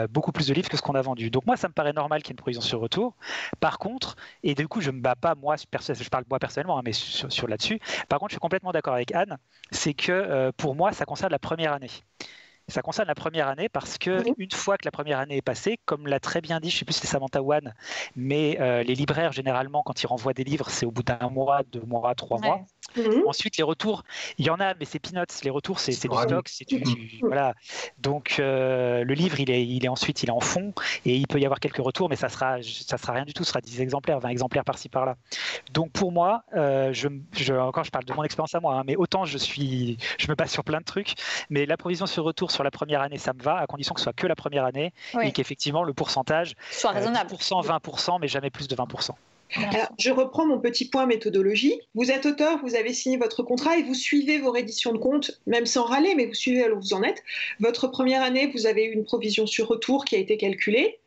S4: beaucoup plus de livres que ce qu'on a vendu. Donc moi, ça me paraît normal qu'il y ait une provision sur retour. Par contre, et du coup, je ne me bats pas, moi, je parle moi personnellement, mais sur là-dessus. Par contre, je suis complètement d'accord avec Anne, c'est que pour moi, ça concerne la première année. Ça concerne la première année parce que une fois que la première année est passée, comme l'a très bien dit, je ne sais plus si c'est Samantha Wan, mais les libraires, généralement, quand ils renvoient des livres, c'est au bout d'1 mois, 2 mois, 3 mois. Ensuite, les retours, il y en a, mais c'est peanuts. Les retours, c'est du stock. Voilà. Donc, le livre, il est ensuite, il est en fond et il peut y avoir quelques retours, mais ça sera rien du tout. Ce sera 10 exemplaires, 20 exemplaires par-ci, par-là. Donc, pour moi, encore, je parle de mon expérience à moi, mais autant je me base sur plein de trucs, mais la provision sur retour sur la première année, ça me va, à condition que ce soit que la première année et qu'effectivement, le pourcentage
S1: soit raisonnable.
S4: 10%, 20%, mais jamais plus de 20%.
S2: Alors, je reprends mon petit point méthodologie. Vous êtes auteur, vous avez signé votre contrat et vous suivez vos redditions de compte, même sans râler, mais vous suivez alors où vous en êtes. Votre première année, vous avez eu une provision sur retour qui a été calculée.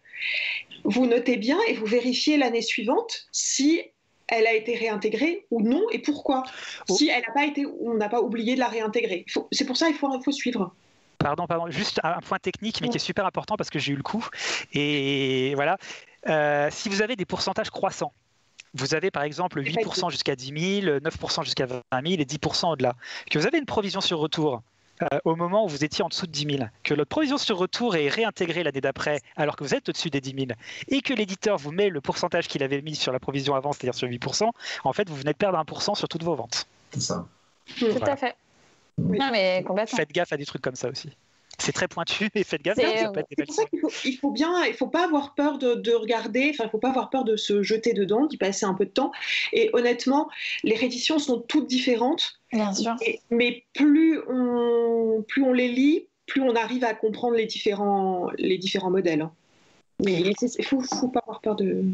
S2: Vous notez bien et vous vérifiez l'année suivante si elle a été réintégrée ou non et pourquoi. Si elle n'a pas été, on n'a pas oublié de la réintégrer. C'est pour ça qu'il faut suivre.
S4: Pardon, juste un point technique, mais qui est super important parce que j'ai eu le coup. Et voilà, si vous avez des pourcentages croissants, vous avez par exemple 8% jusqu'à 10 000, 9% jusqu'à 20 000 et 10% au-delà, que vous avez une provision sur retour au moment où vous étiez en dessous de 10 000, que votre provision sur retour est réintégrée l'année d'après alors que vous êtes au-dessus des 10 000, et que l'éditeur vous met le pourcentage qu'il avait mis sur la provision avant, c'est-à-dire sur 8%, en fait, vous venez de perdre 1% sur toutes vos ventes.
S3: C'est ça.
S1: Tout à fait.
S2: Oui.
S1: Non, mais complètement.
S4: Faites gaffe à des trucs comme ça aussi. C'est très pointu et faites gaffe.
S1: C'est
S2: pour ça qu'il faut pas avoir peur de regarder, enfin il faut pas avoir peur de se jeter dedans, d'y passer un peu de temps. Et honnêtement, les rééditions sont toutes différentes.
S1: Bien sûr.
S2: Mais plus on les lit, plus on arrive à comprendre les différents modèles. Mais il faut pas avoir peur de...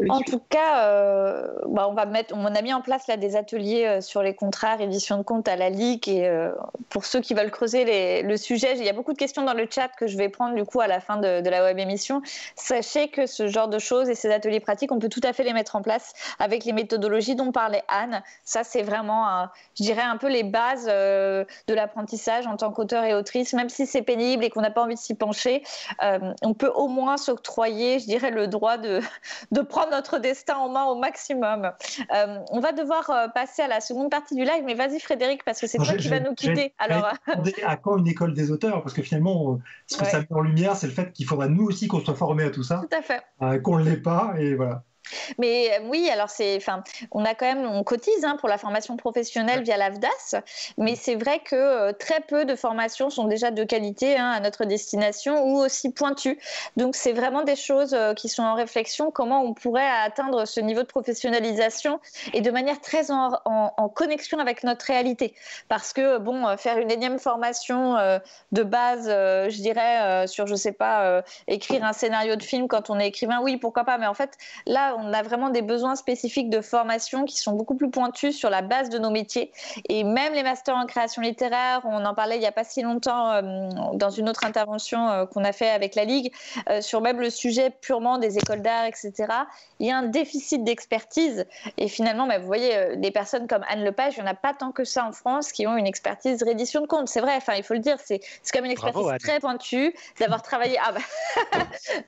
S1: En tout cas, on a mis en place là des ateliers sur les contrats, révision de compte à la Ligue, et pour ceux qui veulent creuser le sujet, il y a beaucoup de questions dans le chat que je vais prendre du coup à la fin de la web émission. Sachez que ce genre de choses et ces ateliers pratiques, on peut tout à fait les mettre en place avec les méthodologies dont parlait Anne. Ça, c'est vraiment, je dirais, un peu les bases de l'apprentissage en tant qu'auteur et autrice. Même si c'est pénible et qu'on n'a pas envie de s'y pencher, on peut au moins s'octroyer, je dirais, le droit de prendre notre destin en main au maximum. On va devoir passer à la seconde partie du live, mais vas-y Frédéric, parce que c'est toi qui vas nous quitter. Alors,
S3: à quand une école des auteurs? Parce que finalement, ce que ça met en lumière, c'est le fait qu'il faudra nous aussi qu'on soit formés à tout ça.
S1: Tout à fait.
S3: Qu'on ne l'est pas, et voilà.
S1: Mais oui, alors on cotise pour la formation professionnelle via l'AFDAS, mais c'est vrai que très peu de formations sont déjà de qualité à notre destination ou aussi pointues. Donc c'est vraiment des choses qui sont en réflexion, comment on pourrait atteindre ce niveau de professionnalisation et de manière très en connexion avec notre réalité. Parce que faire une énième formation de base, je dirais, sur, je sais pas, écrire un scénario de film quand on est écrivain, oui, pourquoi pas, mais en fait, là, on a vraiment des besoins spécifiques de formation qui sont beaucoup plus pointus sur la base de nos métiers. Et même les masters en création littéraire, on en parlait il n'y a pas si longtemps dans une autre intervention qu'on a fait avec la Ligue, sur même le sujet purement des écoles d'art, etc. Il y a un déficit d'expertise. Et finalement, vous voyez, des personnes comme Anne Lepage, il n'y en a pas tant que ça en France qui ont une expertise réédition de compte. C'est vrai, il faut le dire, c'est quand même une expertise très pointue d'avoir travaillé...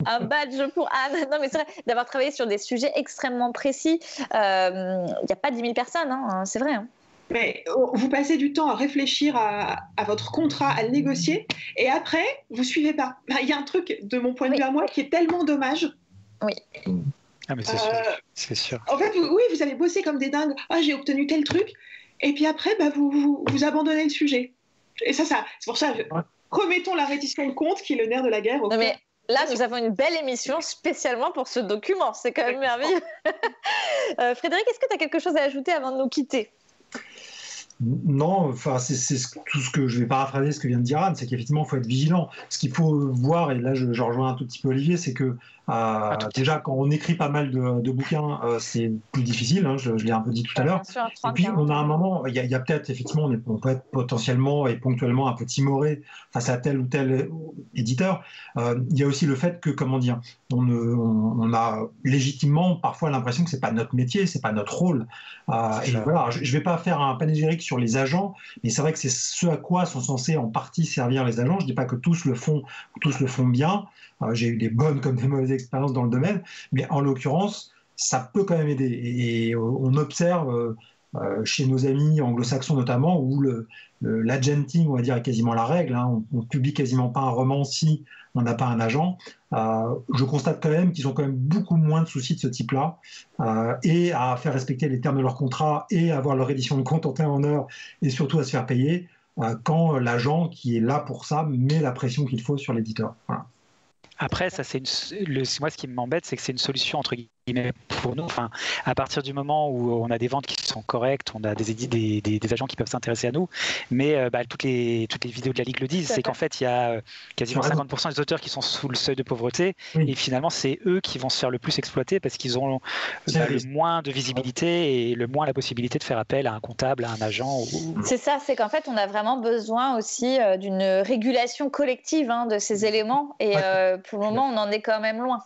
S1: un badge pour Anne. Non, mais c'est vrai, d'avoir travaillé sur des sujets extrêmement précis. Il n'y a pas 10 000 personnes, c'est vrai.
S2: Mais vous passez du temps à réfléchir à votre contrat, à le négocier, et après, vous ne suivez pas. Il y a un truc, de mon point de vue à moi, qui est tellement dommage.
S1: Oui.
S4: Ah, mais c'est sûr.
S2: En fait, vous avez bossé comme des dingues. Ah, j'ai obtenu tel truc. Et puis après, vous abandonnez le sujet. Et ça c'est pour ça, remettons la reddition de compte, qui est le nerf de la guerre.
S1: Non, mais là, nous avons une belle émission spécialement pour ce document. C'est quand même merveilleux. Frédéric, est-ce que tu as quelque chose à ajouter avant de nous quitter?
S3: Non, c'est tout ce que je vais paraphraser, ce que vient de dire Anne, c'est qu'effectivement, il faut être vigilant. Ce qu'il faut voir, et là je rejoins un tout petit peu Olivier, c'est que déjà, quand on écrit pas mal de bouquins, c'est plus difficile, je l'ai un peu dit tout à l'heure. Et puis, on a un moment, il y a peut-être, effectivement, on peut être potentiellement et ponctuellement un peu timoré face à tel ou tel éditeur. Il y a aussi le fait que, on a légitimement parfois l'impression que c'est pas notre métier, c'est pas notre rôle. Et voilà, je vais pas faire un panégyrique sur les agents, mais c'est vrai que c'est ce à quoi sont censés en partie servir les agents. Je dis pas que tous le font bien. J'ai eu des bonnes comme des mauvaises expériences dans le domaine, mais en l'occurrence, ça peut quand même aider. Et on observe chez nos amis anglo-saxons notamment, où l'agenting, on va dire, est quasiment la règle. On publie quasiment pas un roman si on n'a pas un agent. Je constate quand même qu'ils ont quand même beaucoup moins de soucis de ce type-là, et à faire respecter les termes de leur contrat et à avoir leur édition de compte en temps et en heure, et surtout à se faire payer, quand l'agent qui est là pour ça met la pression qu'il faut sur l'éditeur. Voilà.
S4: Après, ça, moi, ce qui m'embête, c'est que c'est une solution entre guillemets pour nous. Enfin, à partir du moment où on a des ventes qui sont correctes, on a des agents qui peuvent s'intéresser à nous. Mais toutes les vidéos de la Ligue le disent, c'est qu'en fait, il y a quasiment 50% des auteurs qui sont sous le seuil de pauvreté. Oui. Et finalement, c'est eux qui vont se faire le plus exploiter parce qu'ils ont le moins de visibilité et le moins la possibilité de faire appel à un comptable, à un agent.
S1: C'est ça, c'est qu'en fait, on a vraiment besoin aussi d'une régulation collective de ces éléments. Et pour le moment, on en est quand même loin.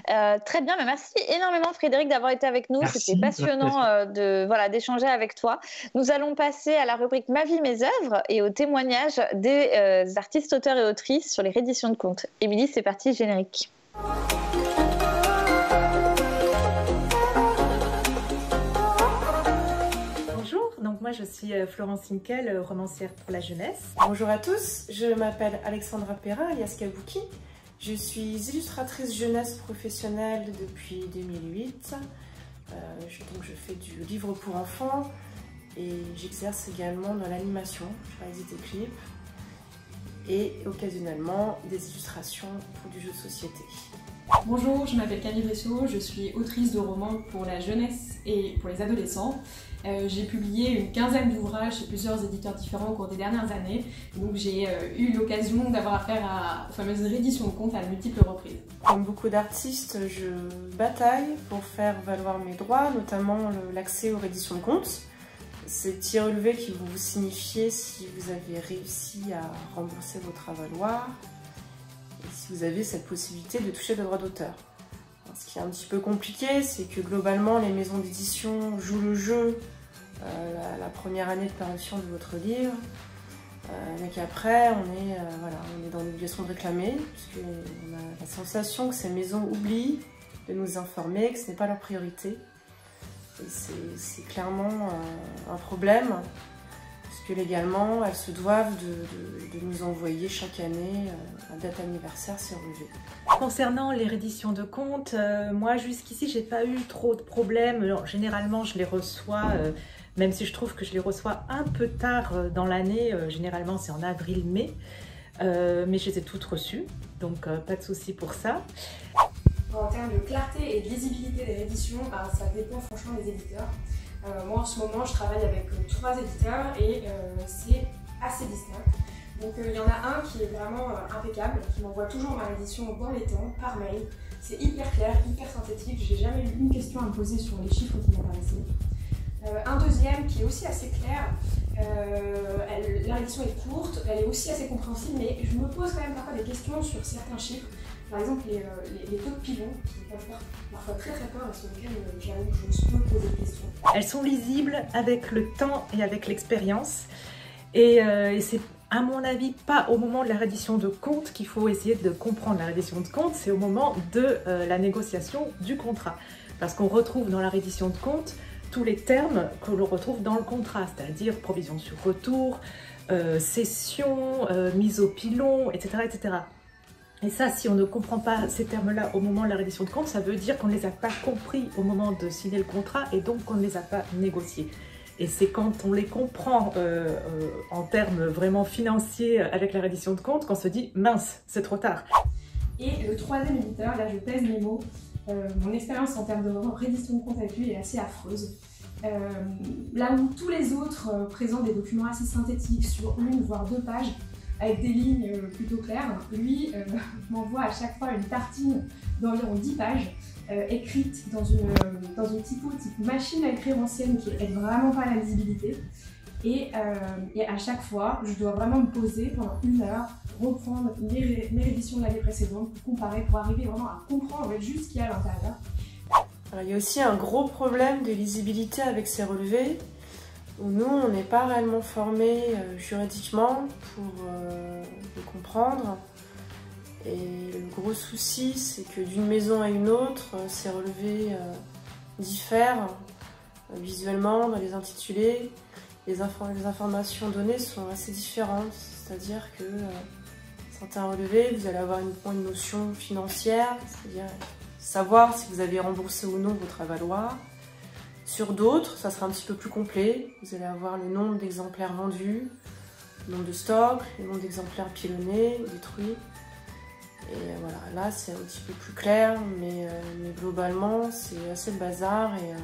S1: Très bien, mais merci énormément Frédéric d'avoir été avec nous. C'était passionnant d'échanger avec toi. Nous allons passer à la rubrique Ma vie, mes œuvres et au témoignage des artistes, auteurs et autrices sur les rééditions de comptes. Émilie, c'est parti, générique.
S5: Bonjour, donc
S6: moi je suis Florence Hinkel, romancière pour la jeunesse.
S7: Bonjour à tous, je m'appelle Alexandra Perrin, alias Kabuki. Je suis illustratrice jeunesse professionnelle depuis 2008. Donc je fais du livre pour enfants et j'exerce également dans l'animation. Je réalise des clips et occasionnellement des illustrations pour du jeu de société.
S8: Bonjour, je m'appelle Camille Bressot, je suis autrice de romans pour la jeunesse et pour les adolescents. J'ai publié une quinzaine d'ouvrages chez plusieurs éditeurs différents au cours des dernières années. Donc j'ai eu l'occasion d'avoir affaire aux fameuses rééditions de contes à de multiples reprises.
S7: Comme beaucoup d'artistes, je bataille pour faire valoir mes droits, notamment l'accès aux rééditions de contes. Ces petits relevés qui vont vous signifier si vous avez réussi à rembourser votre avaloir et si vous avez cette possibilité de toucher le droit d'auteur. Ce qui est un petit peu compliqué, c'est que globalement les maisons d'édition jouent le jeu la première année de parution de votre livre, mais qu'après on est dans l'obligation de réclamer, puisqu'on a la sensation que ces maisons oublient de nous informer, que ce n'est pas leur priorité. Et c'est clairement un problème, puisque légalement elles se doivent de nous envoyer chaque année à date anniversaire ces relevés.
S6: Concernant les rééditions de contes, moi jusqu'ici j'ai pas eu trop de problèmes. Alors, généralement je les reçois, même si je trouve que je les reçois un peu tard dans l'année, généralement c'est en avril-mai, mais je les ai toutes reçues, donc pas de souci pour ça.
S8: En termes de clarté et de lisibilité des rééditions, ça dépend franchement des éditeurs. Moi en ce moment je travaille avec 3 éditeurs et c'est assez distinct. Donc il y en a un qui est vraiment impeccable, qui m'envoie toujours ma réédition dans les temps, par mail. C'est hyper clair, hyper synthétique, j'ai jamais eu une question à me poser sur les chiffres qui m'apparaissaient. Un deuxième qui est aussi assez clair, la réédition est courte, elle est aussi assez compréhensible, mais je me pose quand même parfois des questions sur certains chiffres. Par exemple les taux de pilons qui peuvent faire parfois très peur et sur lesquels j'avoue que je peux poser des questions.
S6: Elles sont lisibles avec le temps et avec l'expérience et c'est à mon avis pas au moment de la réédition de compte qu'il faut essayer de comprendre la réédition de compte, c'est au moment de la négociation du contrat. Parce qu'on retrouve dans la réédition de compte tous les termes que l'on retrouve dans le contrat, c'est-à-dire provision sur retour, cession, mise au pilon, etc., etc. Et ça, si on ne comprend pas ces termes-là au moment de la réédition de compte, ça veut dire qu'on ne les a pas compris au moment de signer le contrat et donc qu'on ne les a pas négociés. Et c'est quand on les comprend en termes vraiment financiers avec la réédition de compte qu'on se dit « mince, c'est trop tard ».
S8: Et le troisième éditeur, là je pèse mes mots, mon expérience en termes de réédition de compte avec lui est assez affreuse. Là où tous les autres présentent des documents assez synthétiques sur 1 voire 2 pages, avec des lignes plutôt claires, lui m'envoie à chaque fois une tartine d'environ 10 pages, écrite dans une typo type machine à écrire ancienne qui aide vraiment pas à la lisibilité. Et à chaque fois, je dois vraiment me poser pendant 1 heure, reprendre mes rééditions de l'année précédente pour comparer, pour arriver vraiment à comprendre juste ce qu'il y a à l'intérieur.
S7: Il y a aussi un gros problème de lisibilité avec ces relevés, où nous, on n'est pas réellement formés juridiquement pour les comprendre. Et le gros souci, c'est que d'une maison à une autre, ces relevés diffèrent visuellement dans les intitulés. Les informations données sont assez différentes, c'est-à-dire que certains relevés, vous allez avoir une notion financière, c'est-à-dire savoir si vous avez remboursé ou non votre avaloir. Sur d'autres, ça sera un petit peu plus complet. Vous allez avoir le nombre d'exemplaires vendus, le nombre de stocks, le nombre d'exemplaires pilonnés, détruits. Et voilà, là c'est un petit peu plus clair, mais globalement c'est assez le bazar et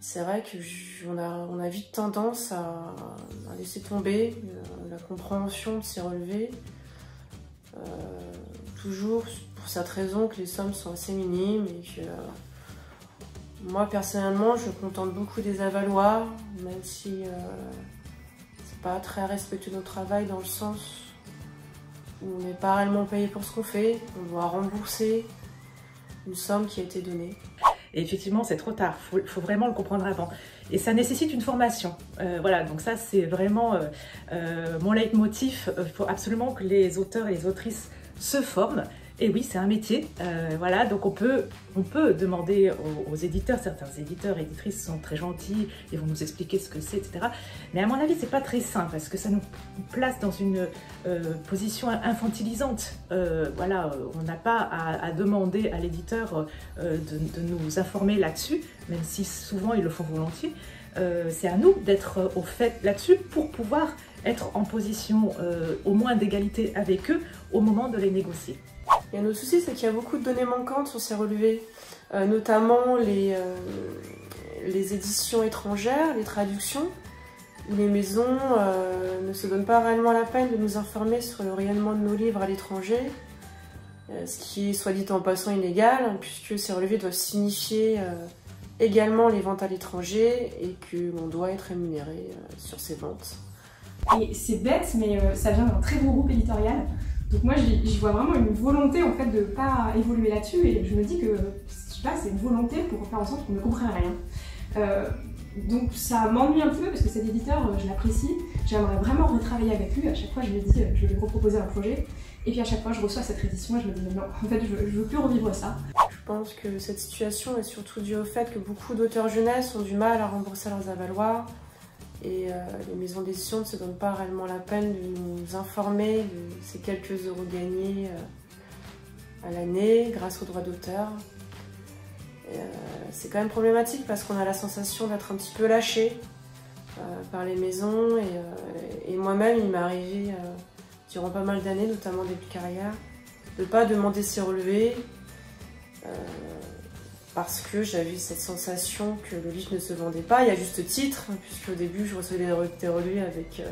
S7: c'est vrai qu'on a vite tendance à laisser tomber la compréhension de ces relevés. Toujours pour cette raison que les sommes sont assez minimes et que moi personnellement je contente beaucoup des avaloirs, même si c'est pas très respectueux de notre travail dans le sens où on n'est pas réellement payé pour ce qu'on fait, on doit rembourser une somme qui a été donnée.
S6: Et effectivement, c'est trop tard, il faut vraiment le comprendre avant. Et ça nécessite une formation. Voilà, donc ça c'est vraiment mon leitmotiv. Il faut absolument que les auteurs et les autrices se forment Et oui, c'est un métier, voilà, donc on peut demander aux éditeurs, certains éditeurs et éditrices sont très gentils, ils vont nous expliquer ce que c'est, etc. Mais à mon avis, c'est pas très simple, parce que ça nous place dans une position infantilisante. Voilà, on n'a pas à demander à l'éditeur de nous informer là-dessus, même si souvent ils le font volontiers. C'est à nous d'être au fait là-dessus pour pouvoir être en position au moins d'égalité avec eux au moment de les négocier.
S7: Et un autre souci, c'est qu'il y a beaucoup de données manquantes sur ces relevés, notamment les éditions étrangères, les traductions, où les maisons ne se donnent pas réellement la peine de nous informer sur le rayonnement de nos livres à l'étranger, ce qui est, soit dit en passant, illégal, puisque ces relevés doivent signifier également les ventes à l'étranger et que l'on doit être rémunéré sur ces ventes.
S8: Et c'est bête, mais ça vient d'un très gros groupe éditorial. Donc moi, je vois vraiment une volonté en fait de ne pas évoluer là-dessus, et je me dis que, je sais pas, c'est une volonté pour faire en sorte qu'on ne comprenne rien. Donc ça m'ennuie un peu parce que cet éditeur, je l'apprécie, j'aimerais vraiment retravailler avec lui. À chaque fois, je lui dis, je vais lui reproposer un projet, et puis à chaque fois, je reçois cette édition et je me dis, non, en fait, je veux plus revivre ça.
S7: Je pense que cette situation est surtout due au fait que beaucoup d'auteurs jeunesse ont du mal à rembourser leurs avaloirs. Et les maisons d'édition ne se donnent pas réellement la peine de nous informer de ces quelques euros gagnés à l'année grâce aux droits d'auteur. C'est quand même problématique parce qu'on a la sensation d'être un petit peu lâché par les maisons. Et moi-même, il m'est arrivé durant pas mal d'années, notamment début de carrière, de ne pas demander ces relevés. Parce que j'avais cette sensation que le livre ne se vendait pas, et à juste titre, puisque au début je recevais des relevés avec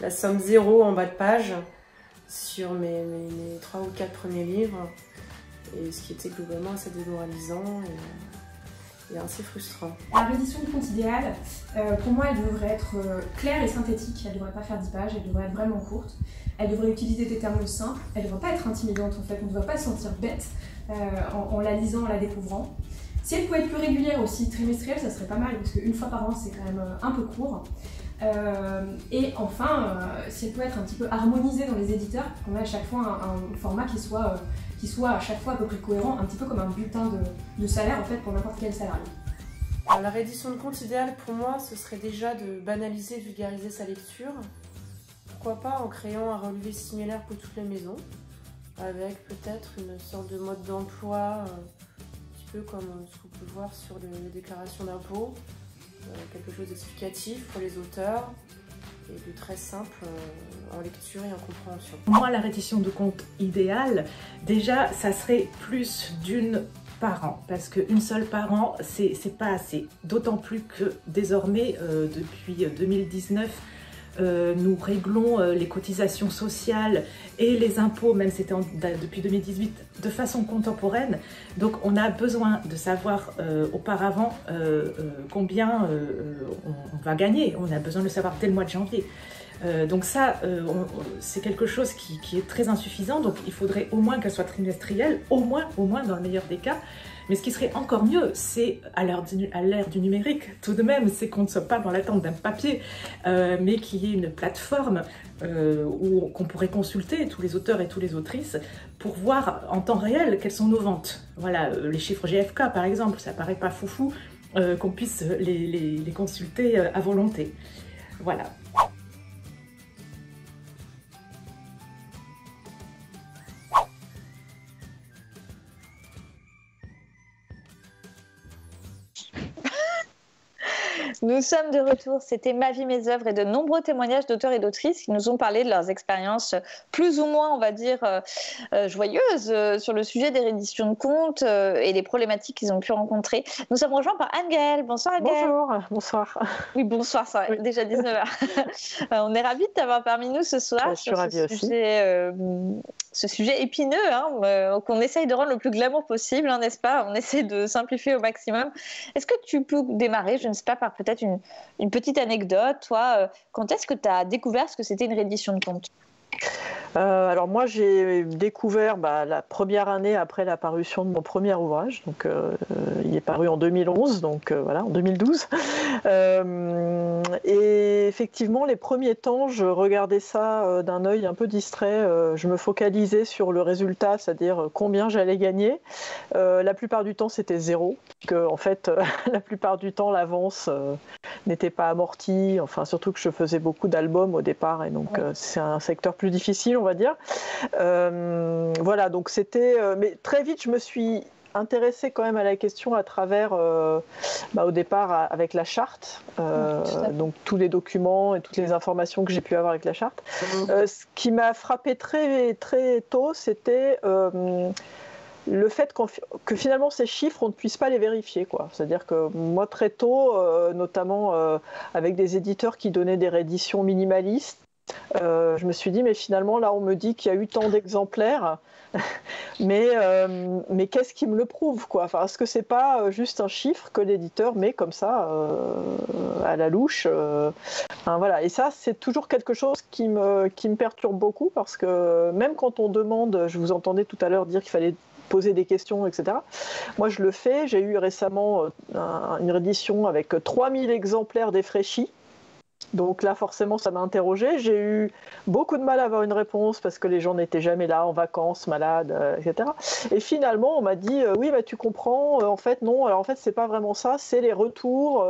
S7: la somme 0 en bas de page sur mes 3 ou 4 premiers livres, et ce qui était globalement assez démoralisant et assez frustrant.
S8: La réédition de compte idéal, pour moi, elle devrait être claire et synthétique, elle ne devrait pas faire 10 pages, elle devrait être vraiment courte, elle devrait utiliser des termes simples, elle ne devrait pas être intimidante en fait, on ne devrait pas se sentir bête en la lisant, en la découvrant. Si elle pouvait être plus régulière aussi, trimestrielle, ça serait pas mal, parce qu'une fois par an, c'est quand même un peu court. Et enfin, si elle pouvait être un petit peu harmonisée dans les éditeurs, qu'on ait à chaque fois un format qui soit à chaque fois à peu près cohérent, un petit peu comme un bulletin de salaire en fait pour n'importe quel salarié.
S7: Alors, la réédition de compte idéal pour moi, ce serait déjà de banaliser et vulgariser sa lecture. Pourquoi pas en créant un relevé similaire pour toutes les maisons, avec peut-être une sorte de mode d'emploi, un petit peu comme ce qu'on peut voir sur les déclarations d'impôts, quelque chose d'explicatif pour les auteurs et de très simple en lecture et en compréhension.
S6: Moi, la réédition de compte idéal, déjà, ça serait plus d'une par an, parce qu'une seule par an, c'est pas assez. D'autant plus que désormais, depuis 2019, nous réglons les cotisations sociales et les impôts, même c'était depuis 2018, de façon contemporaine. Donc on a besoin de savoir auparavant combien on va gagner. On a besoin de le savoir dès le mois de janvier. Donc ça, c'est quelque chose qui est très insuffisant. Donc il faudrait au moins qu'elle soit trimestrielle, au moins dans le meilleur des cas. Mais ce qui serait encore mieux, c'est à l'ère du numérique, tout de même, c'est qu'on ne soit pas dans l'attente d'un papier, mais qu'il y ait une plateforme qu'on pourrait consulter, tous les auteurs et toutes les autrices, pour voir en temps réel quelles sont nos ventes. Voilà, les chiffres GFK par exemple, ça paraît pas foufou qu'on puisse les consulter à volonté. Voilà.
S1: Nous sommes de retour, c'était Ma vie, mes œuvres et de nombreux témoignages d'auteurs et d'autrices qui nous ont parlé de leurs expériences plus ou moins, on va dire, joyeuses sur le sujet des rééditions de contes et les problématiques qu'ils ont pu rencontrer. Nous sommes rejoints par Anne-Gaëlle. Bonsoir Anne-Gaëlle.
S9: Bonjour, bonsoir.
S1: Oui, bonsoir, ça est déjà 19h. On est ravis de t'avoir parmi nous ce soir.
S9: Je suis ravie aussi.
S1: Ce sujet épineux qu'on essaye de rendre le plus glamour possible, hein, n'est-ce pas? On essaie de simplifier au maximum. Est-ce que tu peux démarrer, je ne sais pas, par peut-être une petite anecdote, toi, quand est-ce que tu as découvert ce que c'était une réédition de conte?
S9: Alors moi j'ai découvert la première année après la parution de mon premier ouvrage, donc il est paru en 2011, donc voilà, en 2012. Et effectivement les premiers temps je regardais ça d'un œil un peu distrait, je me focalisais sur le résultat, c'est-à-dire combien j'allais gagner. La plupart du temps c'était 0, parce que en fait la plupart du temps l'avance n'était pas amortie, enfin surtout que je faisais beaucoup d'albums au départ et donc c'est un secteur plus difficile on va dire. Voilà, donc c'était... mais très vite, je me suis intéressée quand même à la question à travers, au départ, avec la charte, donc tous les documents et toutes les informations que j'ai pu avoir avec la charte. Ce qui m'a frappé très, très tôt, c'était... le fait que finalement ces chiffres, on ne puisse pas les vérifier, quoi. C'est-à-dire que moi, très tôt, notamment avec des éditeurs qui donnaient des rééditions minimalistes, je me suis dit, mais finalement, là, on me dit qu'il y a eu tant d'exemplaires, mais qu'est-ce qui me le prouve, quoi? Enfin, est-ce que c'est pas juste un chiffre que l'éditeur met comme ça, à la louche enfin, voilà. Et ça, c'est toujours quelque chose qui me perturbe beaucoup, parce que même quand on demande, je vous entendais tout à l'heure dire qu'il fallait poser des questions, etc. Moi, je le fais. J'ai eu récemment une réédition avec 3000 exemplaires défraîchis. Donc là, forcément, ça m'a interrogée. J'ai eu beaucoup de mal à avoir une réponse parce que les gens n'étaient jamais là, en vacances, malades, etc. Et finalement, on m'a dit oui, tu comprends. En fait, non. Alors en fait, c'est pas vraiment ça. C'est les retours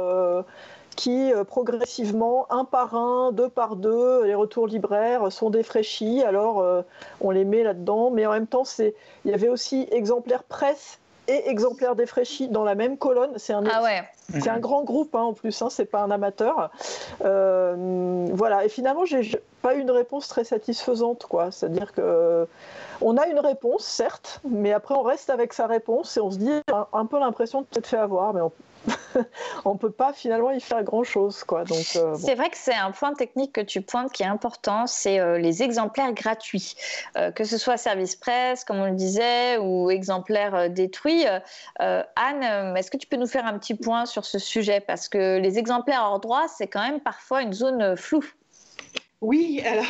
S9: qui progressivement, un par un, deux par deux, les retours libraires sont défraîchis. Alors on les met là-dedans, mais en même temps, il y avait aussi exemplaires presse et exemplaires défraîchis dans la même colonne. C'est un grand groupe en plus, c'est pas un amateur. Voilà. Et finalement, j'ai pas eu une réponse très satisfaisante, quoi. C'est-à-dire que on a une réponse, certes, mais après on reste avec sa réponse et on se dit un peu l'impression de s'être fait avoir, mais on peut pas finalement y faire grand-chose, quoi. Donc,
S1: C'est vrai que c'est un point technique que tu pointes qui est important, c'est les exemplaires gratuits, que ce soit service presse, comme on le disait, ou exemplaires détruits. Anne, est-ce que tu peux nous faire un petit point sur ce sujet? Parce que les exemplaires hors droit, c'est quand même parfois une zone floue.
S2: Oui, alors,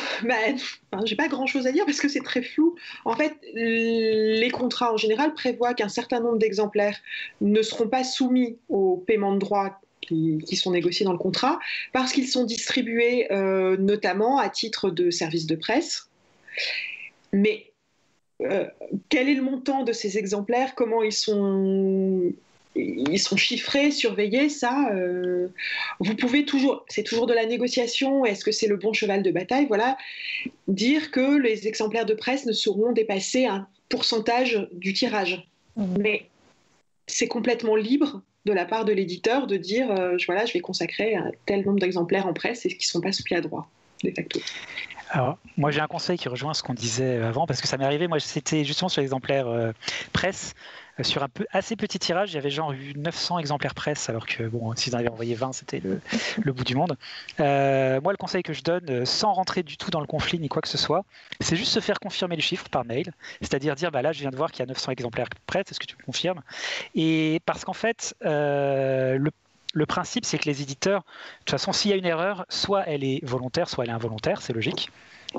S2: j'ai pas grand-chose à dire parce que c'est très flou. En fait, les contrats en général prévoient qu'un certain nombre d'exemplaires ne seront pas soumis au paiement de droits qui sont négociés dans le contrat parce qu'ils sont distribués notamment à titre de service de presse. Mais quel est le montant de ces exemplaires? Comment ils sont chiffrés, surveillés, ça, vous pouvez toujours, c'est toujours de la négociation, est-ce que c'est le bon cheval de bataille, voilà, dire que les exemplaires de presse ne sauront dépasser un pourcentage du tirage. Mais c'est complètement libre de la part de l'éditeur de dire, je vais consacrer un tel nombre d'exemplaires en presse et qui ne sont pas soumis à droit, de facto.
S4: Alors, moi j'ai un conseil qui rejoint ce qu'on disait avant, parce que ça m'est arrivé, moi c'était justement sur l'exemplaire presse, sur un assez petit tirage, j'avais genre eu 900 exemplaires presse, alors que bon, si j'en avais envoyé 20, c'était le bout du monde. Moi, le conseil que je donne, sans rentrer du tout dans le conflit ni quoi que ce soit, c'est juste se faire confirmer le chiffre par mail, c'est-à-dire dire, là, je viens de voir qu'il y a 900 exemplaires presse, est-ce que tu me confirmes? Et parce qu'en fait, le principe, c'est que les éditeurs, de toute façon, s'il y a une erreur, soit elle est volontaire, soit elle est involontaire, c'est logique.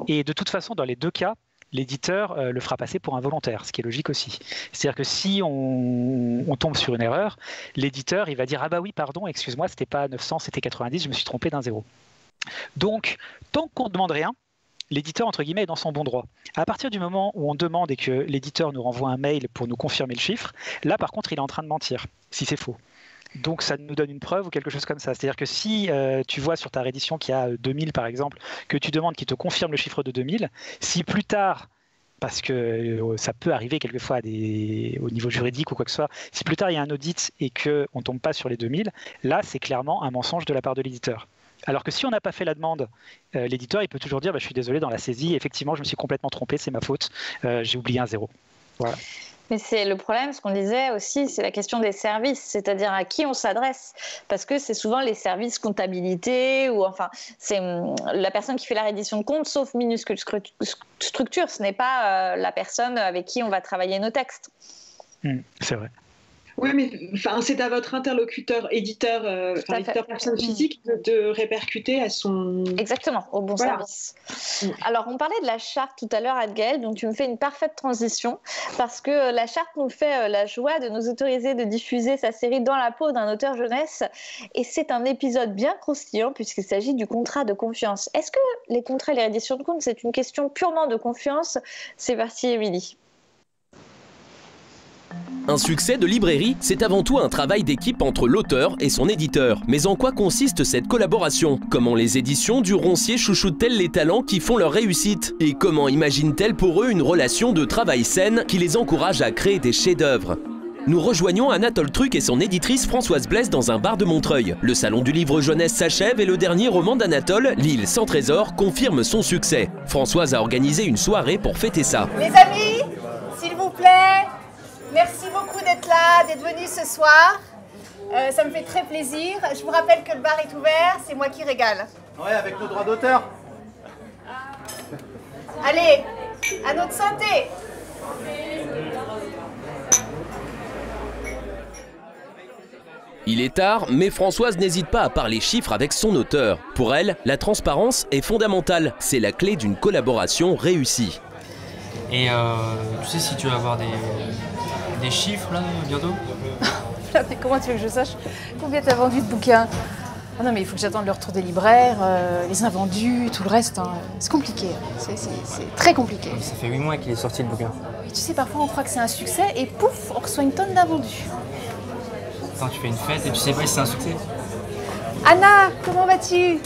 S4: Et de toute façon, dans les deux cas, l'éditeur le fera passer pour involontaire, ce qui est logique aussi. C'est-à-dire que si on tombe sur une erreur, l'éditeur, il va dire « Ah bah oui, pardon, excuse-moi, c'était pas 900, c'était 90, je me suis trompé d'un 0 ». Donc, tant qu'on ne demande rien, l'éditeur, entre guillemets, est dans son bon droit. À partir du moment où on demande et que l'éditeur nous renvoie un mail pour nous confirmer le chiffre, là, par contre, il est en train de mentir, si c'est faux. Donc ça nous donne une preuve ou quelque chose comme ça. C'est-à-dire que si tu vois sur ta réédition qu'il y a 2000 par exemple, que tu demandes qu'il te confirme le chiffre de 2000, si plus tard, parce que ça peut arriver quelquefois au niveau juridique ou quoi que ce soit, si plus tard il y a un audit et qu'on ne tombe pas sur les 2000, là c'est clairement un mensonge de la part de l'éditeur. Alors que si on n'a pas fait la demande, l'éditeur il peut toujours dire je suis désolé, dans la saisie, effectivement je me suis complètement trompé, c'est ma faute, j'ai oublié un 0. Voilà.
S1: Mais c'est le problème, ce qu'on disait aussi, c'est la question des services, c'est-à-dire à qui on s'adresse. Parce que c'est souvent les services comptabilité, ou enfin, c'est la personne qui fait la réédition de compte, sauf minuscule structure, ce n'est pas la personne avec qui on va travailler nos textes.
S4: C'est vrai.
S2: Oui, mais c'est à votre interlocuteur, éditeur, personne physique, de répercuter à son...
S1: Exactement, au bon service. Alors, on parlait de la charte tout à l'heure, Anne-Gaëlle, donc tu me fais une parfaite transition, parce que la charte nous fait la joie de nous autoriser de diffuser sa série Dans la peau d'un auteur jeunesse, et c'est un épisode bien croustillant, puisqu'il s'agit du contrat de confiance. Est-ce que les contrats et les redditions de comptes, c'est une question purement de confiance? C'est parti, Émilie.
S10: Un succès de librairie, c'est avant tout un travail d'équipe entre l'auteur et son éditeur. Mais en quoi consiste cette collaboration? Comment les éditions du Roncier chouchoutent-elles les talents qui font leur réussite? Et comment imaginent-elles pour eux une relation de travail saine qui les encourage à créer des chefs-d'œuvre? Nous rejoignons Anatole Truc et son éditrice Françoise Blaise dans un bar de Montreuil. Le salon du livre jeunesse s'achève et le dernier roman d'Anatole, L'île sans trésor, confirme son succès. Françoise a organisé une soirée pour fêter ça.
S11: Les amis, s'il vous plaît, merci beaucoup d'être là, d'être venus ce soir. Ça me fait très plaisir. Je vous rappelle que le bar est ouvert, c'est moi qui régale.
S12: Ouais, avec nos droits d'auteur.
S11: Allez, à notre santé.
S10: Il est tard, mais Françoise n'hésite pas à parler chiffres avec son auteur. Pour elle, la transparence est fondamentale. C'est la clé d'une collaboration réussie.
S13: Et tu sais si tu vas avoir des chiffres là bientôt?
S11: Mais comment tu veux que je sache combien tu as vendu de bouquins? Ah non mais il faut que j'attende le retour des libraires, les invendus, tout le reste. Hein. C'est compliqué, c'est très compliqué.
S13: Ça fait 8 mois qu'il est sorti le bouquin.
S11: Et tu sais, parfois on croit que c'est un succès et pouf, on reçoit une tonne d'invendus.
S13: Attends, tu fais une fête et tu sais pas si c'est un succès?
S11: Anna, comment vas-tu?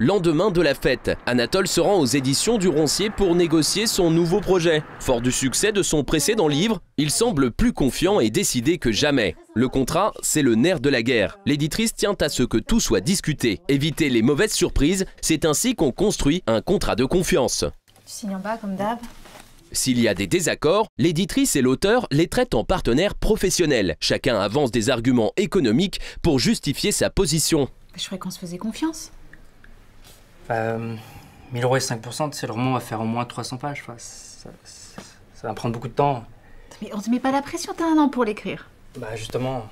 S10: Lendemain de la fête, Anatole se rend aux éditions du Roncier pour négocier son nouveau projet. Fort du succès de son précédent livre, il semble plus confiant et décidé que jamais. Le contrat, c'est le nerf de la guerre. L'éditrice tient à ce que tout soit discuté. Éviter les mauvaises surprises, c'est ainsi qu'on construit un contrat de confiance.
S11: Tu signes en bas comme d'hab.
S10: S'il y a des désaccords, l'éditrice et l'auteur les traitent en partenaires professionnels. Chacun avance des arguments économiques pour justifier sa position.
S11: Je croyais qu'on se faisait confiance.
S13: 1000 € et 5%, c'est le roman va faire au moins 300 pages. Enfin, ça va prendre beaucoup de temps.
S11: Mais on te met pas la pression, t'as un an pour l'écrire.
S13: Bah justement,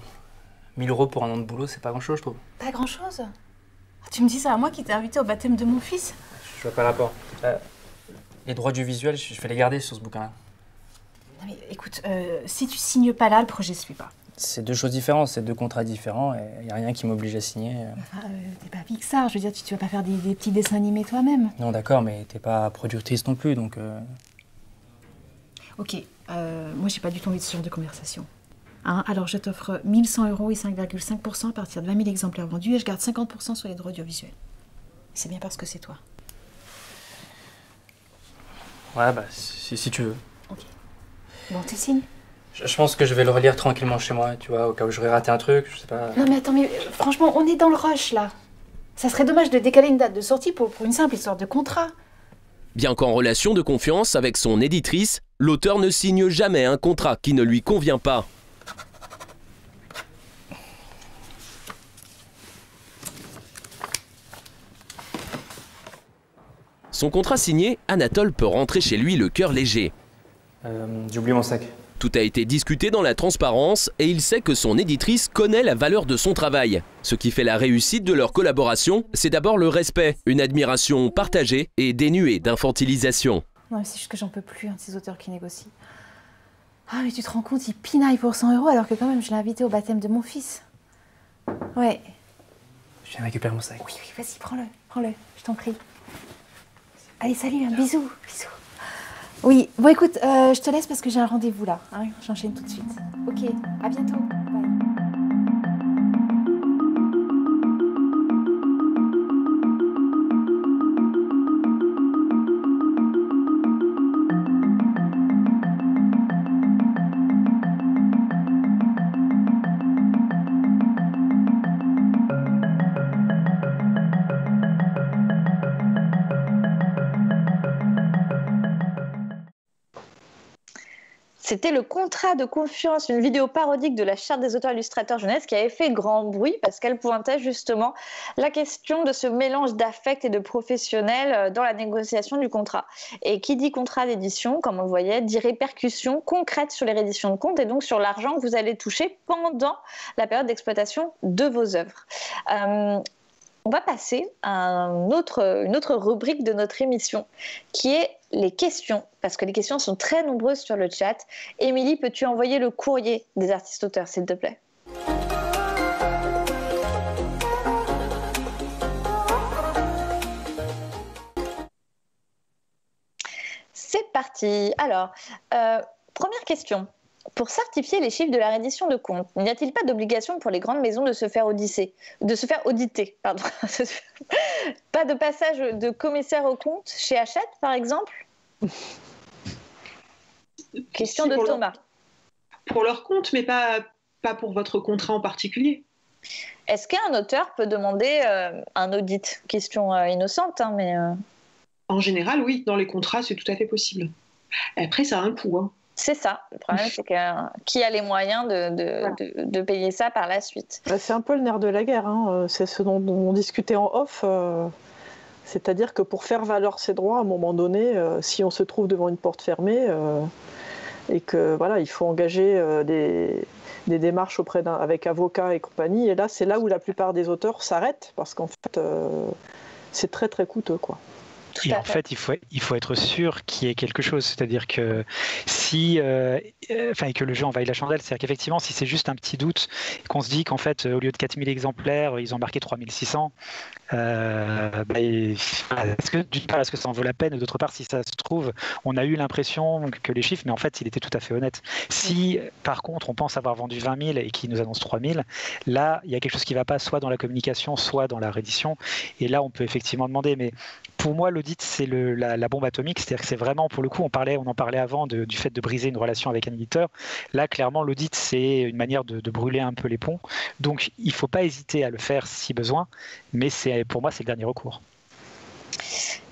S13: 1000 € pour un an de boulot, c'est pas grand-chose, je trouve.
S11: Pas grand-chose? Tu me dis ça à moi qui t'ai invité au baptême de mon fils?
S13: Je vois pas le rapport. Les droits du visuel, je vais les garder sur ce bouquin-là.
S11: Non mais écoute, si tu signes pas là, le projet se suit pas.
S13: C'est deux choses différentes, c'est deux contrats différents et il n'y a rien qui m'oblige à signer.
S11: T'es pas Pixar, je veux dire, tu vas pas faire des petits dessins animés toi-même.
S13: Non d'accord, mais t'es pas productrice non plus, donc...
S11: Ok, moi j'ai pas du tout envie de ce genre de conversation. Hein, alors je t'offre 1100 € et 5,5% à partir de 20 000 exemplaires vendus et je garde 50% sur les droits audiovisuels. C'est bien parce que c'est toi.
S13: Ouais, bah si tu veux.
S11: Ok. Bon, tu signes?
S13: Je pense que je vais le relire tranquillement chez moi, tu vois, au cas où j'aurais raté un truc, je sais pas...
S11: Non mais attends, mais franchement, on est dans le rush, là. Ça serait dommage de décaler une date de sortie pour une simple histoire de contrat.
S10: Bien qu'en relation de confiance avec son éditrice, l'auteur ne signe jamais un contrat qui ne lui convient pas. Son contrat signé, Anatole peut rentrer chez lui le cœur léger.
S13: J'ai oublié mon sac.
S10: Tout a été discuté dans la transparence et il sait que son éditrice connaît la valeur de son travail. Ce qui fait la réussite de leur collaboration, c'est d'abord le respect, une admiration partagée et dénuée d'infantilisation.
S11: Non mais c'est juste que j'en peux plus, de ces auteurs qui négocient. Ah mais tu te rends compte, il pinaille pour 100 € alors que quand même je l'ai invité au baptême de mon fils. Ouais.
S13: Je viens récupérer mon sac.
S11: Oui, vas-y, prends-le, je t'en prie. Allez, salut, un bisou. Oui, bon écoute, je te laisse parce que j'ai un rendez-vous là. Hein, j'enchaîne tout de suite. Ok, à bientôt. Bye.
S1: C'était le contrat de confiance, une vidéo parodique de la Charte des auteurs illustrateurs jeunesse qui avait fait grand bruit parce qu'elle pointait justement la question de ce mélange d'affect et de professionnel dans la négociation du contrat. Et qui dit contrat d'édition, comme on le voyait, dit répercussions concrètes sur les rééditions de comptes et donc sur l'argent que vous allez toucher pendant la période d'exploitation de vos œuvres. On va passer à une autre rubrique de notre émission qui est les questions, parce que les questions sont très nombreuses sur le chat. Émilie, peux-tu envoyer le courrier des artistes-auteurs, s'il te plaît ? C'est parti. Alors, première question. Pour certifier les chiffres de la reddition de comptes, n'y a-t-il pas d'obligation pour les grandes maisons de se faire auditer, pardon. Pas de passage de commissaire aux comptes chez Hachette, par exemple ? Question de Thomas.
S2: Pour leur compte, mais pas pour votre contrat en particulier.
S1: Est-ce qu'un auteur peut demander un audit ? Question innocente, hein, mais...
S2: En général, oui. Dans les contrats, c'est tout à fait possible. Après, ça a un coût, hein.
S1: C'est ça. Le problème, c'est que qui a les moyens de payer ça par la suite ?
S9: C'est un peu le nerf de la guerre. Hein. C'est ce dont on discutait en off. C'est-à-dire que pour faire valoir ses droits, à un moment donné, si on se trouve devant une porte fermée et que voilà, il faut engager des démarches avec avocats et compagnie. Et là, c'est là où la plupart des auteurs s'arrêtent parce qu'en fait, c'est très très coûteux, quoi.
S4: Et en fait, il faut être sûr qu'il y ait quelque chose. C'est-à-dire que et que le jeu envahit la chandelle, c'est-à-dire qu'effectivement, si c'est juste un petit doute, qu'on se dit qu'en fait, au lieu de 4000 exemplaires, ils ont marqué 3600, est-ce que ça en vaut la peine ? D'autre part, si ça se trouve, on a eu l'impression que les chiffres, mais en fait, il était tout à fait honnête. Si, par contre, on pense avoir vendu 20 000 et qu'ils nous annoncent 3 000, là, il y a quelque chose qui ne va pas, soit dans la communication, soit dans la reddition. Et là, on peut effectivement demander, mais pour moi, l'audit, c'est la bombe atomique, c'est-à-dire que c'est vraiment, pour le coup, on en parlait avant du fait de briser une relation avec un éditeur. Là, clairement, l'audit, c'est une manière de brûler un peu les ponts. Donc, il ne faut pas hésiter à le faire si besoin, mais pour moi, c'est le dernier recours.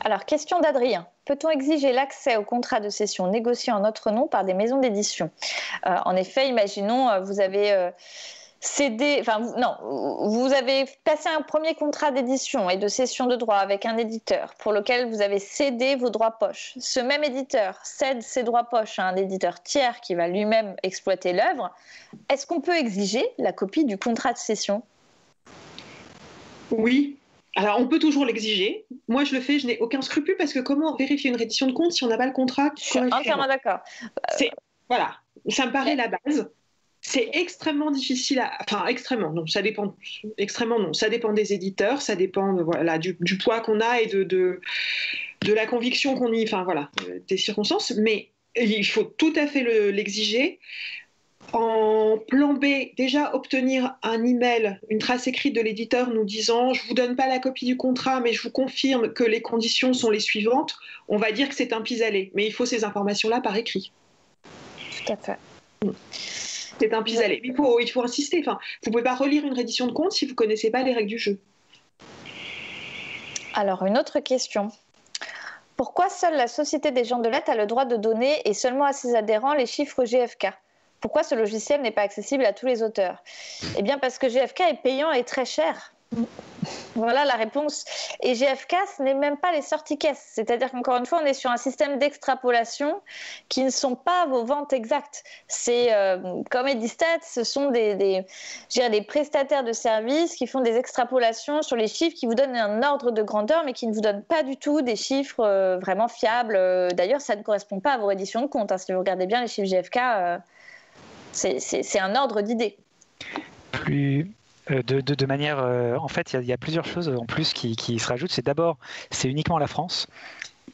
S1: Alors, question d'Adrien. Peut-on exiger l'accès au contrat de cession négocié en notre nom par des maisons d'édition ? En effet, imaginons, vous avez... vous avez passé un premier contrat d'édition et de cession de droits avec un éditeur pour lequel vous avez cédé vos droits poche. Ce même éditeur cède ses droits poche à un éditeur tiers qui va lui-même exploiter l'œuvre. Est-ce qu'on peut exiger la copie du contrat de cession ?
S2: Oui. Alors, on peut toujours l'exiger. Moi, je le fais, je n'ai aucun scrupule parce que comment vérifier une reddition de compte si on n'a pas le contrat ?
S1: Je suis entièrement d'accord.
S2: Voilà, ça me paraît la base. C'est extrêmement difficile extrêmement, non, ça dépend. Extrêmement, non. Ça dépend des éditeurs, ça dépend du poids qu'on a et de la conviction qu'on y... Enfin, voilà, des circonstances. Mais il faut tout à fait l'exiger. En plan B, déjà obtenir un email, une trace écrite de l'éditeur nous disant « Je ne vous donne pas la copie du contrat, mais je vous confirme que les conditions sont les suivantes », on va dire que c'est un pis-aller. Mais il faut ces informations-là par écrit.
S1: Tout à fait.
S2: C'est un pis-aller. Il faut insister. Enfin, vous ne pouvez pas relire une reddition de compte si vous ne connaissez pas les règles du jeu.
S1: Alors, une autre question. Pourquoi seule la Société des gens de lettres a le droit de donner, et seulement à ses adhérents, les chiffres GFK ? Pourquoi ce logiciel n'est pas accessible à tous les auteurs ? Eh bien, parce que GFK est payant et très cher. Voilà la réponse. Et GFK, ce n'est même pas les sorties caisses. C'est-à-dire qu'encore une fois, on est sur un système d'extrapolation qui ne sont pas vos ventes exactes. C'est comme Edistat, ce sont des prestataires de services qui font des extrapolations sur les chiffres, qui vous donnent un ordre de grandeur, mais qui ne vous donnent pas du tout des chiffres vraiment fiables. D'ailleurs, ça ne correspond pas à vos éditions de compte. Si vous regardez bien les chiffres GFK, c'est un ordre d'idée.
S4: De manière, en fait, il y a plusieurs choses en plus qui se rajoutent. C'est uniquement la France.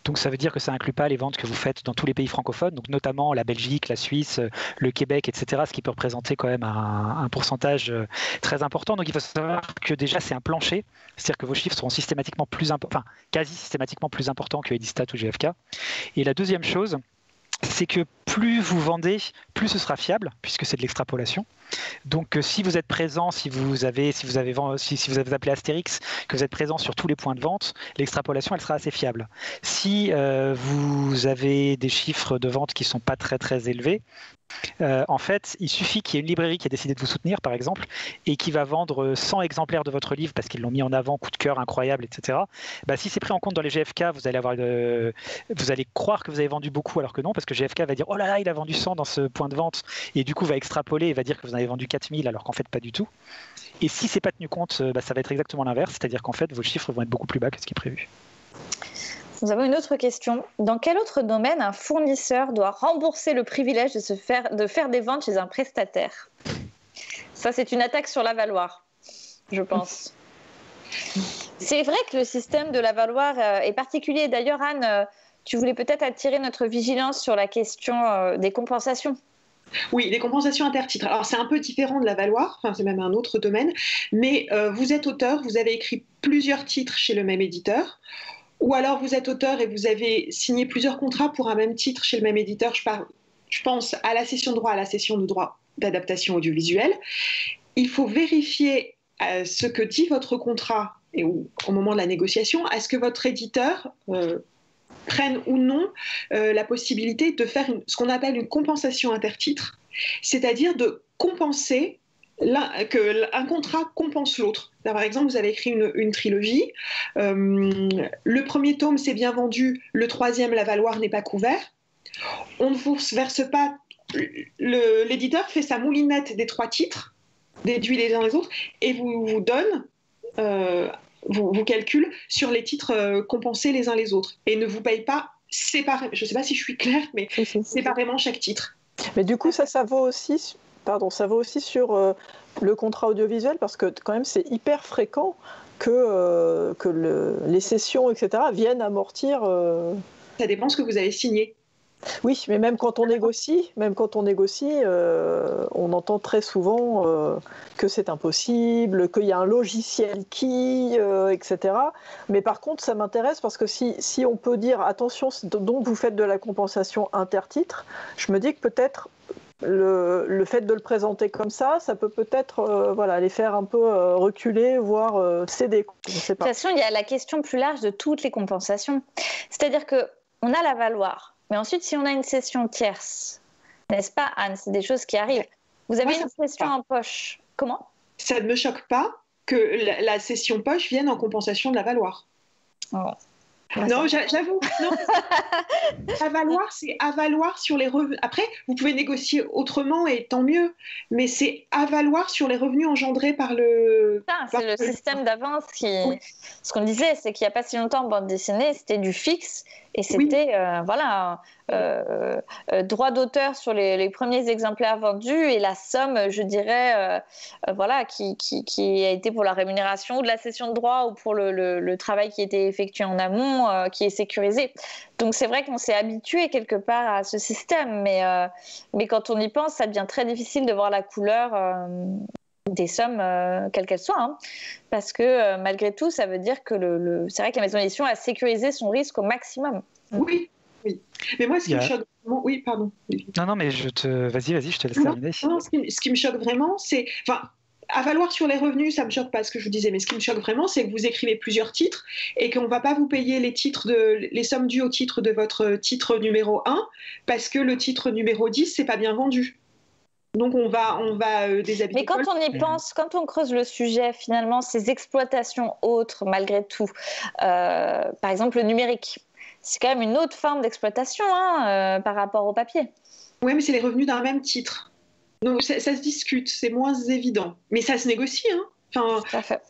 S4: Donc ça veut dire que ça n'inclut pas les ventes que vous faites dans tous les pays francophones, donc notamment la Belgique, la Suisse, le Québec, etc., ce qui peut représenter quand même un pourcentage très important. Donc il faut savoir que déjà c'est un plancher, c'est-à-dire que vos chiffres seront systématiquement quasi systématiquement plus importants que Edistat ou GFK. Et la deuxième chose, c'est que plus vous vendez, plus ce sera fiable, puisque c'est de l'extrapolation. Donc si vous êtes présent, si vous avez appelé Astérix, que vous êtes présent sur tous les points de vente, l'extrapolation elle sera assez fiable. Si vous avez des chiffres de vente qui sont pas très très élevés, en fait, il suffit qu'il y ait une librairie qui a décidé de vous soutenir, par exemple, et qui va vendre 100 exemplaires de votre livre parce qu'ils l'ont mis en avant, coup de cœur incroyable, etc. Bah, si c'est pris en compte dans les GFK, vous allez croire que vous avez vendu beaucoup alors que non, parce que GFK va dire oh là là, il a vendu 100 dans ce point de vente, et du coup va extrapoler et va dire que vous en avez vendu 4000 alors qu'en fait pas du tout. Et si c'est pas tenu compte, bah, ça va être exactement l'inverse, c'est-à-dire qu'en fait vos chiffres vont être beaucoup plus bas que ce qui est prévu.
S1: Nous avons une autre question. Dans quel autre domaine un fournisseur doit rembourser le privilège de faire des ventes chez un prestataire? Ça, c'est une attaque sur l'avaloir, je pense. C'est vrai que le système de l'avaloir est particulier. D'ailleurs, Anne, tu voulais peut-être attirer notre vigilance sur la question des compensations.
S2: Oui, les compensations intertitres. Alors, c'est un peu différent de l'avaloir, enfin, c'est même un autre domaine, mais vous êtes auteur, vous avez écrit plusieurs titres chez le même éditeur. Ou alors vous êtes auteur et vous avez signé plusieurs contrats pour un même titre chez le même éditeur. Je pense à la cession de droit, à la cession de droit d'adaptation audiovisuelle. Il faut vérifier ce que dit votre contrat et au moment de la négociation. Est-ce que votre éditeur prenne ou non la possibilité de faire ce qu'on appelle une compensation intertitre, c'est-à-dire de compenser qu'un contrat compense l'autre. Par exemple, vous avez écrit une trilogie, le premier tome s'est bien vendu, le troisième, l'avaloir n'est pas couvert. On ne vous verse pas, l'éditeur fait sa moulinette des 3 titres, déduit les uns les autres, et vous donne, vous calcule sur les titres compensés les uns les autres, et ne vous paye pas séparément. Je ne sais pas si je suis claire, mais séparément chaque titre.
S9: Mais du coup, ça vaut aussi... Pardon, ça vaut aussi sur le contrat audiovisuel, parce que quand même c'est hyper fréquent que les cessions, etc., viennent amortir...
S2: Ça dépend ce que vous avez signé.
S9: Oui, mais même quand on négocie, on entend très souvent que c'est impossible, qu'il y a un logiciel etc. Mais par contre, ça m'intéresse parce que si on peut dire, attention, donc vous faites de la compensation intertitre, je me dis que peut-être... Le fait de le présenter comme ça peut peut-être les faire un peu reculer, voire céder. Je sais pas.
S1: De toute façon, il y a la question plus large de toutes les compensations. C'est-à-dire qu'on a l'avaloir, mais ensuite, si on a une cession tierce, n'est-ce pas, Anne? C'est des choses qui arrivent. Vous avez une cession en poche. Comment?
S2: Ça ne me choque pas que la cession poche vienne en compensation de l'avaloir.
S1: Oh.
S2: Non, j'avoue. Avaloir, c'est avaloir sur les revenus. Après, vous pouvez négocier autrement et tant mieux, mais c'est avaloir sur les revenus engendrés par le...
S1: C'est le système d'avance qui... Oui. Ce qu'on disait, c'est qu'il n'y a pas si longtemps en bande dessinée, c'était du fixe et c'était droit d'auteur sur les premiers exemplaires vendus et la somme, je dirais, qui a été pour la rémunération ou de la cession de droit ou pour le travail qui a été effectué en amont, qui est sécurisé. Donc c'est vrai qu'on s'est habitué quelque part à ce système, mais quand on y pense, ça devient très difficile de voir la couleur des sommes, quelles qu'elles soient, hein, parce que malgré tout, ça veut dire que c'est vrai que la maison d'édition a sécurisé son risque au maximum.
S2: Oui. Mais moi, ce qui me choque vraiment... Oui, pardon.
S4: Non, mais vas-y, je te laisse terminer.
S2: Non, ce qui me choque vraiment, c'est... Avaloir sur les revenus, ça ne me choque pas ce que je vous disais, mais ce qui me choque vraiment, c'est que vous écrivez plusieurs titres et qu'on ne va pas vous payer les sommes dues au titre de votre titre numéro 1 parce que le titre numéro 10, c'est pas bien vendu. Donc on va déshabiller.
S1: Mais quand on y pense, quand on creuse le sujet, finalement, ces exploitations autres, malgré tout, par exemple le numérique, c'est quand même une autre forme d'exploitation par rapport au papier.
S2: Oui, mais c'est les revenus d'un même titre. Donc ça se discute, c'est moins évident. Mais ça se négocie. Hein.
S1: Tout à fait.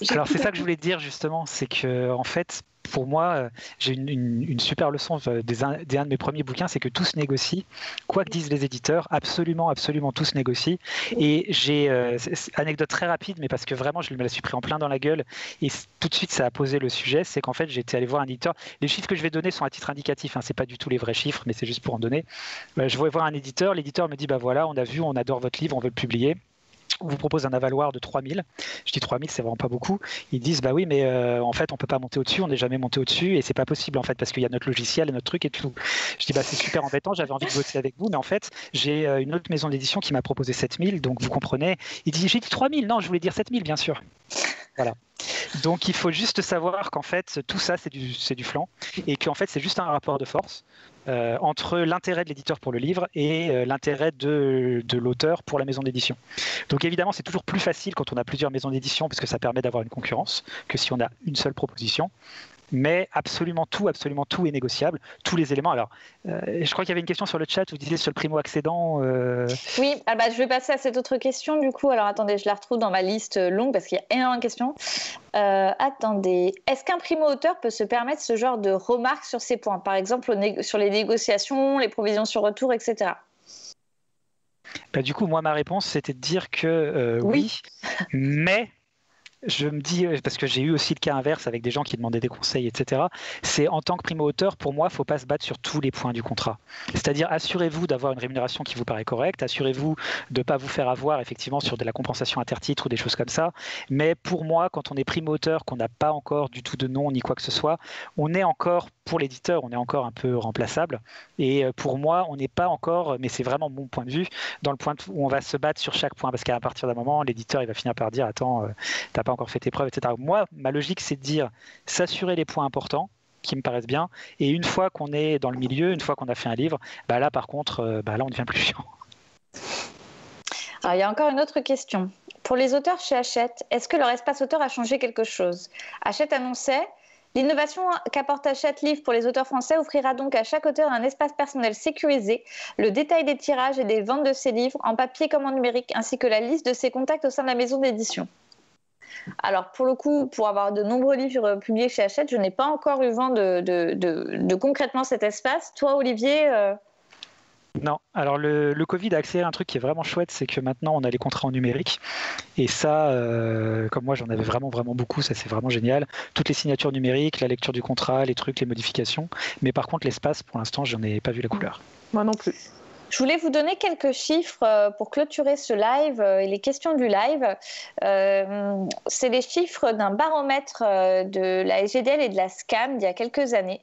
S4: Alors c'est ça que je voulais dire justement, c'est que en fait, pour moi, j'ai une super leçon d'un de mes premiers bouquins, c'est que tout se négocie. Quoi que disent les éditeurs, absolument tout se négocie. Et j'ai anecdote très rapide, mais parce que vraiment je me la suis pris en plein dans la gueule et tout de suite ça a posé le sujet, c'est qu'en fait j'étais allé voir un éditeur. Les chiffres que je vais donner sont à titre indicatif, hein, c'est pas du tout les vrais chiffres, mais c'est juste pour en donner. Je vais voir un éditeur, l'éditeur me dit bah voilà, on a vu, on adore votre livre, on veut le publier. vous propose un avaloir de 3000. Je dis 3000, c'est vraiment pas beaucoup. Ils disent bah oui, mais en fait, on peut pas monter au-dessus, on n'est jamais monté au-dessus et c'est pas possible en fait parce qu'il y a notre logiciel et notre truc et tout. Je dis bah c'est super embêtant, j'avais envie de bosser avec vous, mais en fait, j'ai une autre maison d'édition qui m'a proposé 7000, donc vous comprenez. Il dit j'ai dit 3000, non, je voulais dire 7000 bien sûr. Voilà. Donc il faut juste savoir qu'en fait tout ça c'est du flan et qu'en fait c'est juste un rapport de force entre l'intérêt de l'éditeur pour le livre et l'intérêt de l'auteur pour la maison d'édition. Donc évidemment c'est toujours plus facile quand on a plusieurs maisons d'édition parce que ça permet d'avoir une concurrence que si on a une seule proposition. Mais absolument tout est négociable, tous les éléments. Alors, je crois qu'il y avait une question sur le chat, vous disiez sur le primo-accédant.
S1: Oui, je vais passer à cette autre question du coup. Alors attendez, je la retrouve dans ma liste longue parce qu'il y a énormément de questions. Attendez, est-ce qu'un primo-auteur peut se permettre ce genre de remarques sur ces points, par exemple sur les négociations, les provisions sur retour, etc.
S4: Du coup, moi, ma réponse, c'était de dire que oui, mais... Je me dis, parce que j'ai eu aussi le cas inverse avec des gens qui demandaient des conseils, etc. C'est en tant que primo-auteur, pour moi, il ne faut pas se battre sur tous les points du contrat. C'est-à-dire, assurez-vous d'avoir une rémunération qui vous paraît correcte, assurez-vous de ne pas vous faire avoir effectivement sur de la compensation intertitre ou des choses comme ça. Mais pour moi, quand on est primo-auteur, qu'on n'a pas encore du tout de nom ni quoi que ce soit, on est encore, pour l'éditeur, on est encore un peu remplaçable. Et pour moi, on n'est pas encore, mais c'est vraiment mon point de vue, dans le point où on va se battre sur chaque point. Parce qu'à partir d'un moment, l'éditeur, il va finir par dire, attends, t'as pas encore fait tes preuves, etc. Moi, ma logique, c'est de dire s'assurer les points importants qui me paraissent bien, et une fois qu'on est dans le milieu, une fois qu'on a fait un livre, là par contre, là on devient plus chiant.
S1: Alors, il y a encore une autre question. Pour les auteurs chez Hachette, est-ce que leur espace auteur a changé quelque chose? Hachette annonçait: l'innovation qu'apporte Hachette Livre pour les auteurs français offrira donc à chaque auteur un espace personnel sécurisé, le détail des tirages et des ventes de ses livres, en papier comme en numérique, ainsi que la liste de ses contacts au sein de la maison d'édition. Alors, pour le coup, pour avoir de nombreux livres publiés chez Hachette, je n'ai pas encore eu vent de concrètement cet espace. Toi, Olivier
S4: Non, alors le Covid a accéléré un truc qui est vraiment chouette, c'est que maintenant on a les contrats en numérique. Et ça, comme moi j'en avais vraiment beaucoup, ça c'est vraiment génial. Toutes les signatures numériques, la lecture du contrat, les trucs, les modifications. Mais par contre, l'espace, pour l'instant, j'en ai pas vu la couleur.
S9: Moi non plus.
S1: Je voulais vous donner quelques chiffres pour clôturer ce live et les questions du live. C'est les chiffres d'un baromètre de la SGDL et de la SCAM d'il y a quelques années.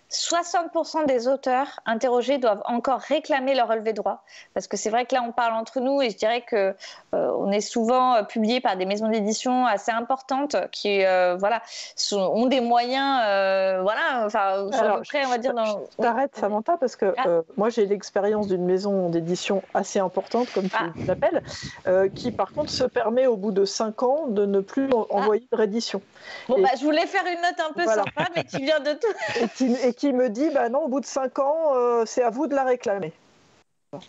S1: 60% des auteurs interrogés doivent encore réclamer leur relevé droit. Parce que c'est vrai que là, on parle entre nous et je dirais qu'on est souvent publié par des maisons d'édition assez importantes qui ont des moyens. À peu près, on va dire.
S9: Je t'arrête, Samantha, parce que moi, j'ai l'expérience d'une maison d'édition assez importante, comme tu l'appelles, qui, par contre, se permet au bout de 5 ans de ne plus envoyer de réédition.
S1: Bon, je voulais faire une note un peu sympa, mais qui vient de tout.
S9: Et qui me dit, non, au bout de 5 ans, c'est à vous de la réclamer.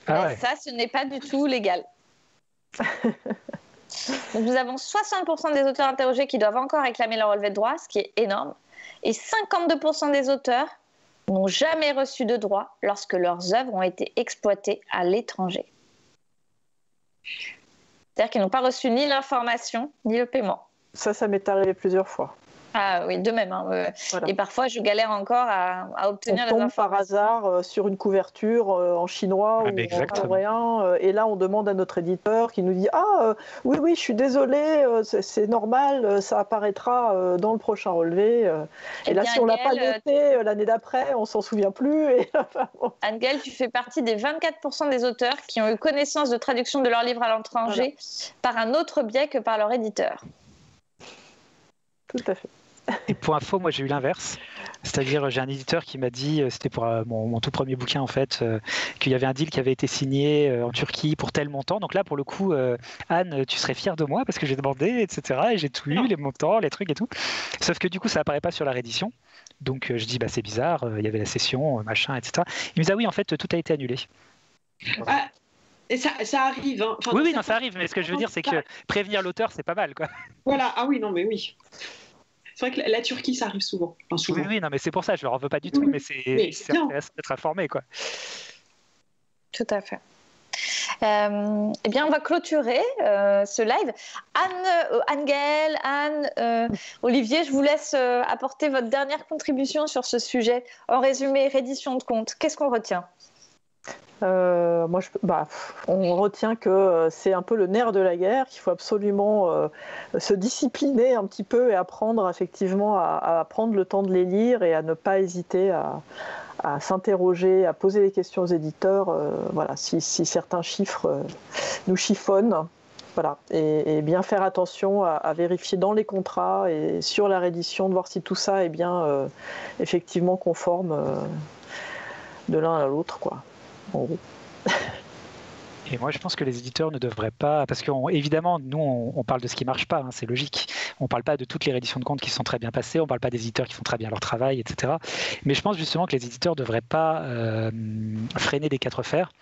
S1: Ça, ce n'est pas du tout légal. Donc, nous avons 60% des auteurs interrogés qui doivent encore réclamer leur relevé de droit, ce qui est énorme. Et 52% des auteurs n'ont jamais reçu de droit lorsque leurs œuvres ont été exploitées à l'étranger. C'est-à-dire qu'ils n'ont pas reçu ni l'information, ni le paiement.
S9: Ça m'est arrivé plusieurs fois.
S1: Ah oui, de même. Voilà. Et parfois, je galère encore à obtenir les informations.
S9: Par hasard sur une couverture en chinois ou en coréen. Et là, on demande à notre éditeur qui nous dit « oui, je suis désolé, c'est normal, ça apparaîtra dans le prochain relevé. » Et là, si on ne l'a pas noté l'année d'après, on ne s'en souvient plus.
S1: Anne-Gaëlle, tu fais partie des 24% des auteurs qui ont eu connaissance de traduction de leur livre à l'étranger par un autre biais que par leur éditeur.
S9: Tout à fait.
S4: Et pour info, moi j'ai eu l'inverse. C'est-à-dire, j'ai un éditeur qui m'a dit, c'était pour mon tout premier bouquin en fait, qu'il y avait un deal qui avait été signé en Turquie pour tel montant. Donc là, pour le coup, Anne, tu serais fière de moi parce que j'ai demandé, etc. Et j'ai tout eu, les montants, les trucs et tout. Sauf que du coup, ça apparaît pas sur la réédition. Donc je dis, c'est bizarre, il y avait la session, machin, etc. Il me dit, oui, en fait, tout a été annulé.
S2: Et ça arrive. Hein. Enfin,
S4: oui, ça arrive. Mais ce que je veux dire, c'est que prévenir l'auteur, c'est pas mal, quoi.
S2: Voilà. Ah oui, non, mais oui. C'est vrai que la Turquie, ça arrive souvent.
S4: Oui, non, mais c'est pour ça, je leur en veux pas du tout, mais c'est d'être informé, quoi.
S1: Tout à fait. Eh bien, on va clôturer ce live. Anne-Gaëlle, Anne, Olivier, je vous laisse apporter votre dernière contribution sur ce sujet. En résumé, reddition de comptes, qu'est-ce qu'on retient ?
S9: On retient que c'est un peu le nerf de la guerre, qu'il faut absolument se discipliner un petit peu et apprendre effectivement à prendre le temps de les lire et à ne pas hésiter à s'interroger, à poser des questions aux éditeurs. Si certains chiffres nous chiffonnent, et bien faire attention à vérifier dans les contrats et sur la réédition, de voir si tout ça est bien effectivement conforme de l'un à l'autre, quoi. En gros.
S4: Et moi, je pense que les éditeurs ne devraient pas, parce qu'évidemment, nous, on parle de ce qui ne marche pas, hein, c'est logique. On ne parle pas de toutes les rééditions de comptes qui sont très bien passées, on ne parle pas des éditeurs qui font très bien leur travail, etc. Mais je pense justement que les éditeurs ne devraient pas freiner des quatre fers,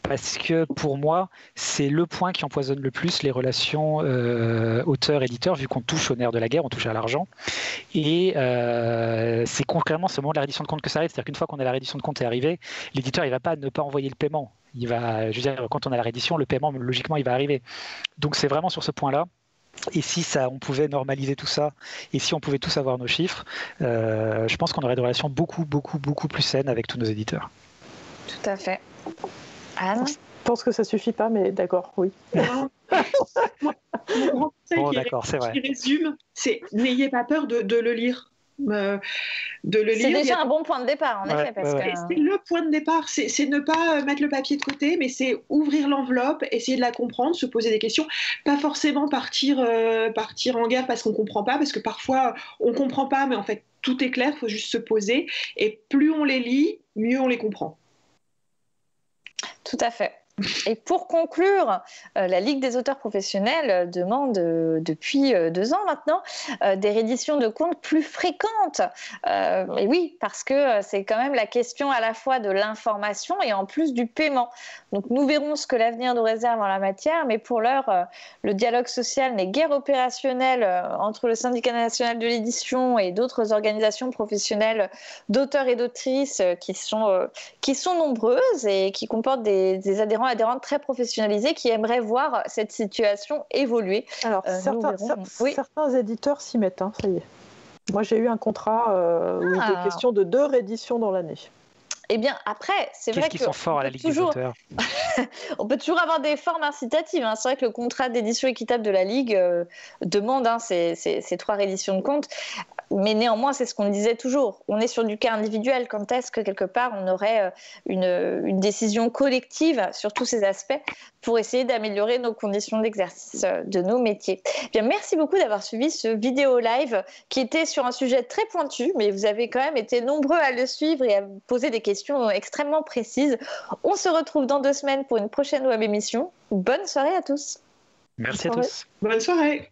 S4: parce que pour moi, c'est le point qui empoisonne le plus les relations auteur-éditeur, vu qu'on touche au nerf de la guerre, on touche à l'argent. Et c'est concrètement ce moment de la réédition de compte que ça arrive, c'est-à-dire qu'une fois qu'on a la réédition de compte est arrivée, l'éditeur il ne va pas ne pas envoyer le paiement. Je veux dire, quand on a la réédition, le paiement, logiquement, il va arriver. Donc, c'est vraiment sur ce point-là. Et si on pouvait normaliser tout ça, et si on pouvait tous avoir nos chiffres, je pense qu'on aurait des relations beaucoup plus saines avec tous nos éditeurs.
S1: Tout à fait. Anne ?
S9: Je pense que ça suffit pas, mais d'accord, oui.
S2: Mon grand conseil qui résume, c'est n'ayez pas peur de le lire.
S1: C'est déjà un bon point de départ, en effet.
S2: C'est le point de départ, c'est ne pas mettre le papier de côté, mais c'est ouvrir l'enveloppe, essayer de la comprendre, se poser des questions, pas forcément partir en guerre parce qu'on comprend pas, parce que parfois on comprend pas, mais en fait tout est clair, il faut juste se poser, et plus on les lit, mieux on les comprend.
S1: Tout à fait. Et pour conclure, la Ligue des auteurs professionnels demande depuis 2 ans maintenant des rééditions de comptes plus fréquentes. Et oui, parce que c'est quand même la question à la fois de l'information et en plus du paiement. Donc nous verrons ce que l'avenir nous réserve en la matière, mais pour l'heure, le dialogue social n'est guère opérationnel entre le syndicat national de l'édition et d'autres organisations professionnelles d'auteurs et d'autrices qui sont nombreuses et qui comportent des adhérentes très professionnalisés qui aimeraient voir cette situation évoluer.
S9: Alors, certains éditeurs s'y mettent, hein, ça y est. Moi, j'ai eu un contrat où il était question de 2 rééditions dans l'année.
S1: Eh bien, après, c'est vrai
S4: qu'ils sont forts à la Ligue des auteurs.
S1: On peut toujours avoir des formes incitatives. Hein. C'est vrai que le contrat d'édition équitable de la Ligue demande ces 3 rééditions de comptes. Mais néanmoins, c'est ce qu'on disait toujours. On est sur du cas individuel. Quand est-ce que, quelque part, on aurait une décision collective sur tous ces aspects pour essayer d'améliorer nos conditions d'exercice de nos métiers. Bien, merci beaucoup d'avoir suivi ce vidéo live qui était sur un sujet très pointu, mais vous avez quand même été nombreux à le suivre et à poser des questions extrêmement précises. On se retrouve dans 2 semaines pour une prochaine web émission. Bonne soirée à tous.
S4: Merci à tous.
S2: Bonne soirée.